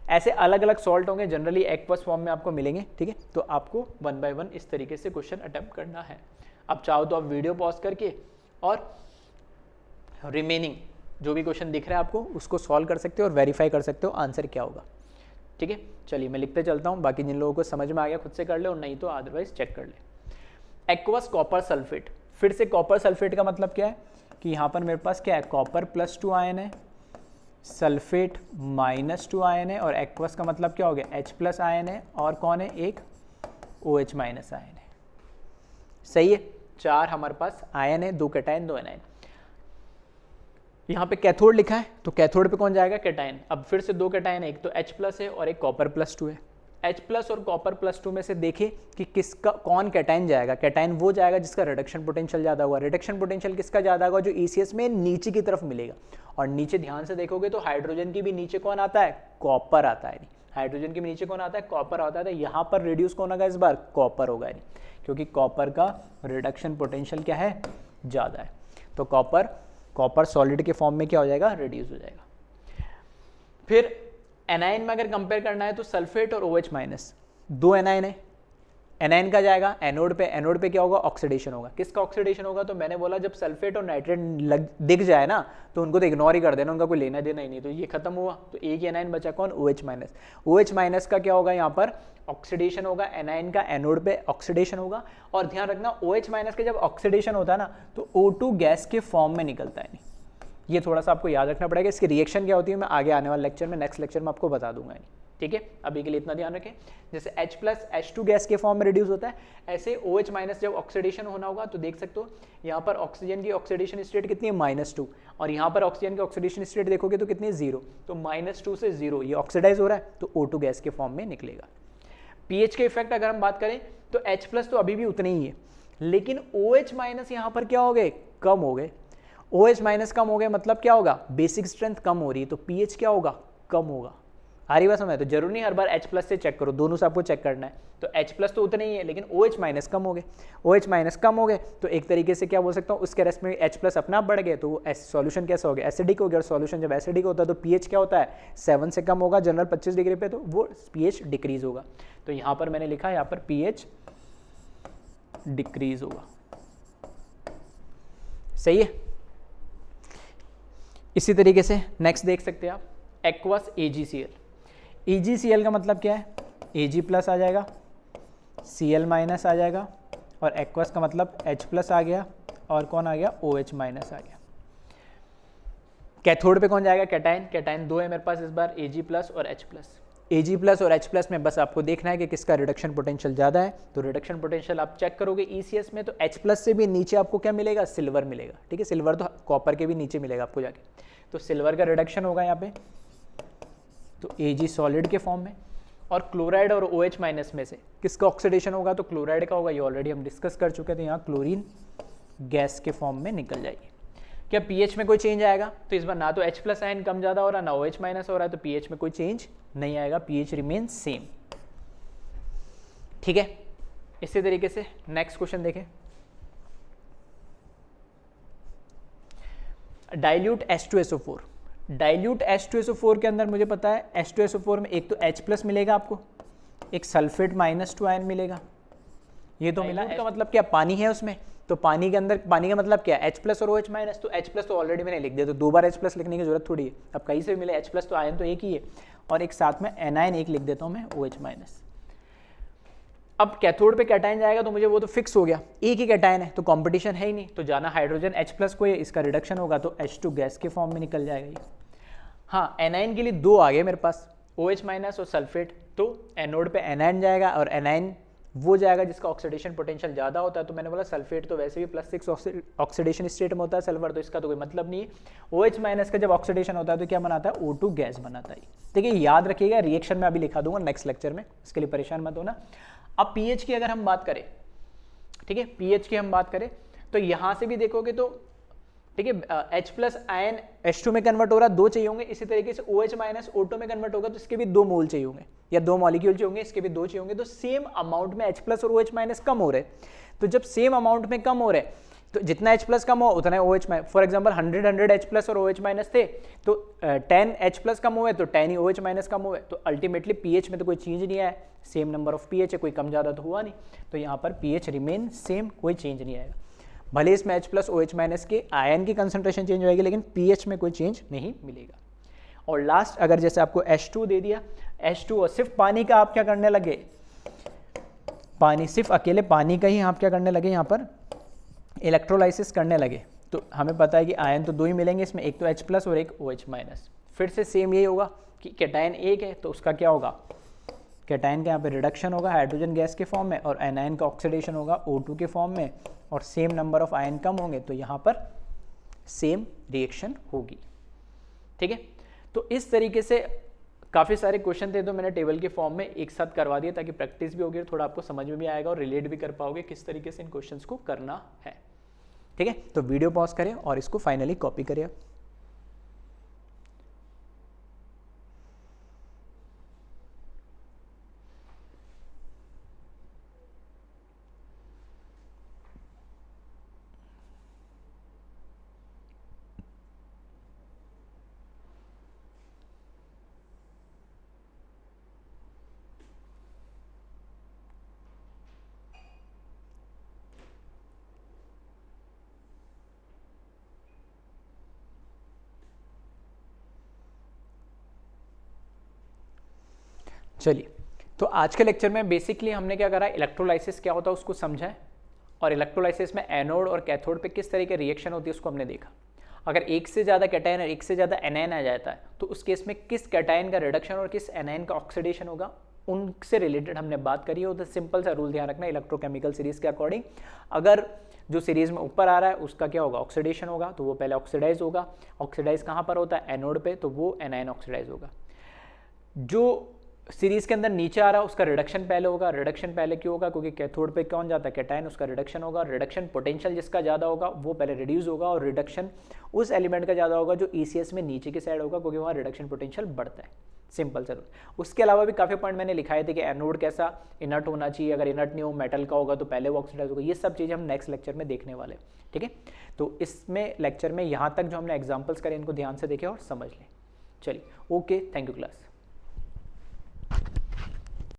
Speaker 1: ऐसे अलग अलग सॉल्ट होंगे, जनरली एक्वस फॉर्म में आपको मिलेंगे, ठीक है। तो आपको 1 by 1 इस तरीके से क्वेश्चन अटेम्प्ट करना है। अब चाहो तो आप वीडियो पॉज करके और रिमेनिंग जो भी क्वेश्चन दिख रहा है आपको उसको सॉल्व कर सकते हो और वेरीफाई कर सकते हो आंसर क्या होगा, ठीक है। चलिए मैं लिखते चलता हूँ, बाकी जिन लोगों को समझ में आ गया खुद से कर ले, और नहीं तो अदरवाइज चेक कर ले। एक्वस कॉपर सल्फेट, फिर से कॉपर सल्फेट का मतलब क्या है कि यहाँ पर मेरे पास क्या है, कॉपर +2 आयन है, सल्फेट -2 आयन है, और एक्वस का मतलब क्या हो गया, H+ आयन है, और कौन है, एक OH- आयन है। सही है, 4 हमारे पास आयन है, 2 कैटायन 2 एनायन। यहाँ पे कैथोड लिखा है, तो कैथोड पे कौन जाएगा, कैटायन। अब फिर से 2 कैटायन, एक तो H+ है और एक कॉपर +2 है। H+ और कॉपर +2 में से देखें कि किसका कौन कैटायन जाएगा। कैटायन वो जाएगा जिसका रिडक्शन पोटेंशियल ज़्यादा होगा। रिडक्शन पोटेंशियल किसका ज़्यादा होगा, जो ECS में नीचे की तरफ मिलेगा। और नीचे ध्यान से देखोगे तो हाइड्रोजन की भी नीचे कौन आता है, कॉपर आता है। हाइड्रोजन के नीचे कौन आता है, कॉपर आता है। तो यहाँ पर रिड्यूस कौन होगा, इस बार कॉपर होगा, क्योंकि कॉपर का रिडक्शन पोटेंशियल क्या है, ज़्यादा है। तो कॉपर सॉलिड के फॉर्म में क्या हो जाएगा, रिड्यूस हो जाएगा। फिर एनायन में अगर कंपेयर करना है तो सल्फेट और OH-, 2 एनायन है। एनायन का जाएगा एनोड पे, एनोड पे क्या होगा, ऑक्सीडेशन होगा। किसका ऑक्सीडेशन होगा, तो मैंने बोला जब सल्फेट और नाइट्रेट दिख जाए ना तो उनको तो इग्नोर ही कर देना, उनका कोई लेना देना ही नहीं। तो ये खत्म हुआ, तो एक ही एनायन बचा कौन, OH-। OH- का क्या होगा, यहाँ पर ऑक्सीडेशन होगा। एनायन का एनोड पे ऑक्सीडेशन होगा। और ध्यान रखना OH- के जब ऑक्सीडेशन होता है ना तो O2 गैस के फॉर्म में निकलता है। ये थोड़ा सा आपको याद रखना पड़ेगा। इसकी रिएक्शन क्या होती है मैं आगे आने वाले लेक्चर में, नेक्स्ट लेक्चर में आपको बता दूंगा। ठीक है, अभी के लिए इतना ध्यान रखें। जैसे H प्लस H2 गैस के फॉर्म में रिड्यूस होता है, ऐसे OH माइनस जब ऑक्सीडेशन होना होगा तो देख सकते हो यहाँ पर ऑक्सीजन की ऑक्सीडेशन स्टेट कितनी है -2, और यहाँ पर ऑक्सीजन की ऑक्सीडेशन स्टेट देखोगे तो कितनी है 0, तो -2 से 0 ये ऑक्सीडाइज हो रहा है तो O2 गैस के फॉर्म में निकलेगा। pH के इफेक्ट अगर हम बात करें तो H प्लस तो अभी भी उतने ही है, लेकिन OH माइनस यहाँ पर क्या हो गए, कम हो गए। OH माइनस कम हो गए मतलब क्या होगा, बेसिक स्ट्रेंथ कम हो रही है तो pH क्या होगा, कम होगा। आ रही बात समझ, तो जरूरी नहीं हर बार H प्लस से चेक करो, दोनों से आपको चेक करना है। तो H प्लस तो उतने ही है लेकिन OH माइनस कम हो गए, OH माइनस कम हो गए तो एक तरीके से क्या बोल सकता हूँ, उसके रेस्ट में H प्लस अपना बढ़ गए तो वो सॉल्यूशन कैसा हो गया, एसिडिक हो गया। और सॉल्यूशन जब एसिडिक होता है तो pH क्या होता है, 7 से कम होगा जनरल 25 डिग्री पे, तो वो pH डिक्रीज होगा। तो यहाँ पर मैंने लिखा यहाँ पर pH डिक्रीज होगा, सही है। इसी तरीके से नेक्स्ट देख सकते हैं आप, एक्वस AgCl। AgCl का मतलब क्या है, Ag प्लस आ जाएगा, Cl माइनस आ जाएगा, और एक्वस का मतलब H प्लस आ गया, और कौन आ गया, OH माइनस आ गया। कैथोड पे कौन जाएगा, कैटाइन। कैटाइन दो है मेरे पास इस बार, Ag प्लस और H प्लस। Ag प्लस और H प्लस में बस आपको देखना है कि किसका रिडक्शन पोटेंशियल ज़्यादा है। तो रिडक्शन पोटेंशियल आप चेक करोगे ECS में तो H प्लस से भी नीचे आपको क्या मिलेगा, सिल्वर मिलेगा, ठीक है। सिल्वर तो कॉपर के भी नीचे मिलेगा आपको जाके, तो सिल्वर का रिडक्शन होगा यहाँ पे, तो Ag सॉलिड के फॉर्म में। और क्लोराइड और OH माइनस में से किसका ऑक्सीडेशन होगा, तो क्लोराइड का होगा, ये ऑलरेडी हम डिस्कस कर चुके थे। यहाँ क्लोरीन गैस के फॉर्म में निकल जाएगी। क्या pH में कोई चेंज आएगा, तो इस बार ना तो H प्लस आयन कम ज़्यादा हो रहा, ना OH माइनस हो रहा है, तो pH में कोई चेंज नहीं आएगा, pH रिमेन सेम, ठीक है। इसी तरीके से नेक्स्ट क्वेश्चन देखें, डाइल्यूट H2SO4। डाइल्यूट H2SO4 के अंदर मुझे पता है H2SO4 में एक तो H प्लस मिलेगा आपको, एक सल्फेट -2 आयन मिलेगा, ये तो मिला। का मतलब क्या, पानी है उसमें, तो पानी के अंदर, पानी का मतलब क्या, H प्लस और OH माइनस, तो H प्लस तो ऑलरेडी मैंने लिख दिया, तो दो बार H प्लस लिखने की जरूरत थोड़ी है। अब कहीं से भी मिले H प्लस तो आयन तो एक ही है, और एक साथ में एनायन एक लिख देता हूँ मैं, OH माइनस। अब कैथोड पे कैटायन जाएगा तो मुझे वो तो फिक्स हो गया, एक ही कैटायन है तो कंपटीशन है ही नहीं, तो जाना हाइड्रोजन H प्लस को, ये इसका रिडक्शन होगा तो H2 गैस के फॉर्म में निकल जाएगा ये। हाँ, एनायन के लिए दो आ गए मेरे पास, OH माइनस और सल्फेट, तो एनोड पे एनायन जाएगा, और एनायन वो जाएगा जिसका ऑक्सीडेशन पोटेंशियल ज़्यादा होता है। तो मैंने बोला सल्फेट तो वैसे भी +6 ऑक्सीडेशन स्टेट में होता है सल्फर, तो इसका तो कोई मतलब नहीं है। OH माइनस का जब ऑक्सीडेशन होता है तो क्या बनाता है, O2 गैस बनाता है। ठीक है, याद रखिएगा, रिएक्शन में अभी लिखा दूंगा नेक्स्ट लेक्चर में, इसके लिए परेशान मत होना। अब pH की अगर हम बात करें, ठीक है, pH की हम बात करें तो यहाँ से भी देखोगे तो ठीक है, H प्लस आयन H2 में कन्वर्ट हो रहा है, दो चाहिए होंगे। इसी तरीके से OH माइनस O2 में कन्वर्ट होगा तो इसके भी 2 मोल चाहिए होंगे, या 2 मॉलिक्यूल चाहिए होंगे, इसके भी 2 चाहिए होंगे। तो सेम अमाउंट में H प्लस और OH माइनस कम हो रहे, तो जब सेम अमाउंट में कम हो रहे तो जितना H प्लस कम हो उतना OH minus. For example 100 H plus और OH माइनस थे, तो 10 H प्लस कम हुए तो 10 ही OH माइनस कम हुए, तो अल्टीमेटली pH में तो कोई चेंज नहीं आया, सेम नंबर ऑफ pH है, कोई कम ज़्यादा तो हुआ नहीं, तो यहाँ पर pH रिमेन सेम, कोई चेंज नहीं आएगा। भले इसमें H प्लस OH माइनस के आयन की कंसंट्रेशन चेंज होएगी, लेकिन pH में कोई चेंज नहीं मिलेगा। और लास्ट, अगर जैसे आपको H2 दे दिया, H2 और सिर्फ पानी का आप क्या करने लगे, पानी, सिर्फ अकेले पानी का ही आप क्या करने लगे, यहाँ पर इलेक्ट्रोलाइसिस करने लगे, तो हमें पता है कि आयन तो 2 ही मिलेंगे इसमें, एक तो H प्लस और एक OH माइनस। फिर से सेम यही होगा कि कैटायन एक है तो उसका क्या होगा, कैटायन का यहाँ पे रिडक्शन होगा हाइड्रोजन गैस के फॉर्म में, और एनायन का ऑक्सीडेशन होगा O2 के फॉर्म में, और सेम नंबर ऑफ आयन कम होंगे तो यहाँ पर सेम रिएक्शन होगी। ठीक है, तो इस तरीके से काफ़ी सारे क्वेश्चन थे, तो मैंने टेबल के फॉर्म में एक साथ करवा दिया ताकि प्रैक्टिस भी होगी, थोड़ा आपको समझ में भी आएगा और रिलेट भी कर पाओगे किस तरीके से इन क्वेश्चंस को करना है। ठीक है, तो वीडियो पॉज करें और इसको फाइनली कॉपी करें। चलिए, तो आज के लेक्चर में बेसिकली हमने क्या करा, इलेक्ट्रोलाइसिस क्या होता है उसको समझा है, और इलेक्ट्रोलाइसिस में एनोड और कैथोड पे किस तरह के रिएक्शन होती है उसको हमने देखा। अगर एक से ज़्यादा कैटायन और एक से ज़्यादा एनायन आ जाता है तो उस केस में किस कैटायन का रिडक्शन और किस एनायन का ऑक्सीडेशन होगा, उनसे रिलेटेड हमने बात करी है। तो सिंपल सा रूल ध्यान रखना, इलेक्ट्रोकेमिकल सीरीज के अकॉर्डिंग अगर जो सीरीज में ऊपर आ रहा है उसका क्या होगा, ऑक्सीडेशन होगा, तो वो पहले ऑक्सीडाइज होगा। ऑक्सीडाइज कहाँ पर होता है, एनोड पे, तो वो एनायन ऑक्सीडाइज होगा। जो सीरीज के अंदर नीचे आ रहा है उसका रिडक्शन पहले होगा। रिडक्शन पहले क्यों होगा, क्योंकि कैथोड पे कौन जाता है, कैटायन, उसका रिडक्शन होगा। रिडक्शन पोटेंशियल जिसका ज़्यादा होगा वो पहले रिड्यूस होगा, और रिडक्शन उस एलिमेंट का ज़्यादा होगा जो ECS में नीचे की साइड होगा, क्योंकि वहाँ रिडक्शन पोटेंशियल बढ़ता है। सिंपल सा रूल। उसके अलावा भी काफ़ी पॉइंट मैंने लिखाए थे कि एनोड कैसा इनर्ट होना चाहिए, अगर इनर्ट नहीं हो मेटल का होगा तो पहले वो ऑक्सीडाइज होगा। ये सब चीज़ें हम नेक्स्ट लेक्चर में देखने वाले, ठीक है। तो इसमें लेक्चर में यहाँ तक जो हमने एग्जाम्पल्स करे इनको ध्यान से देखें और समझ लें। चलिए, ओके, थैंक यू क्लास।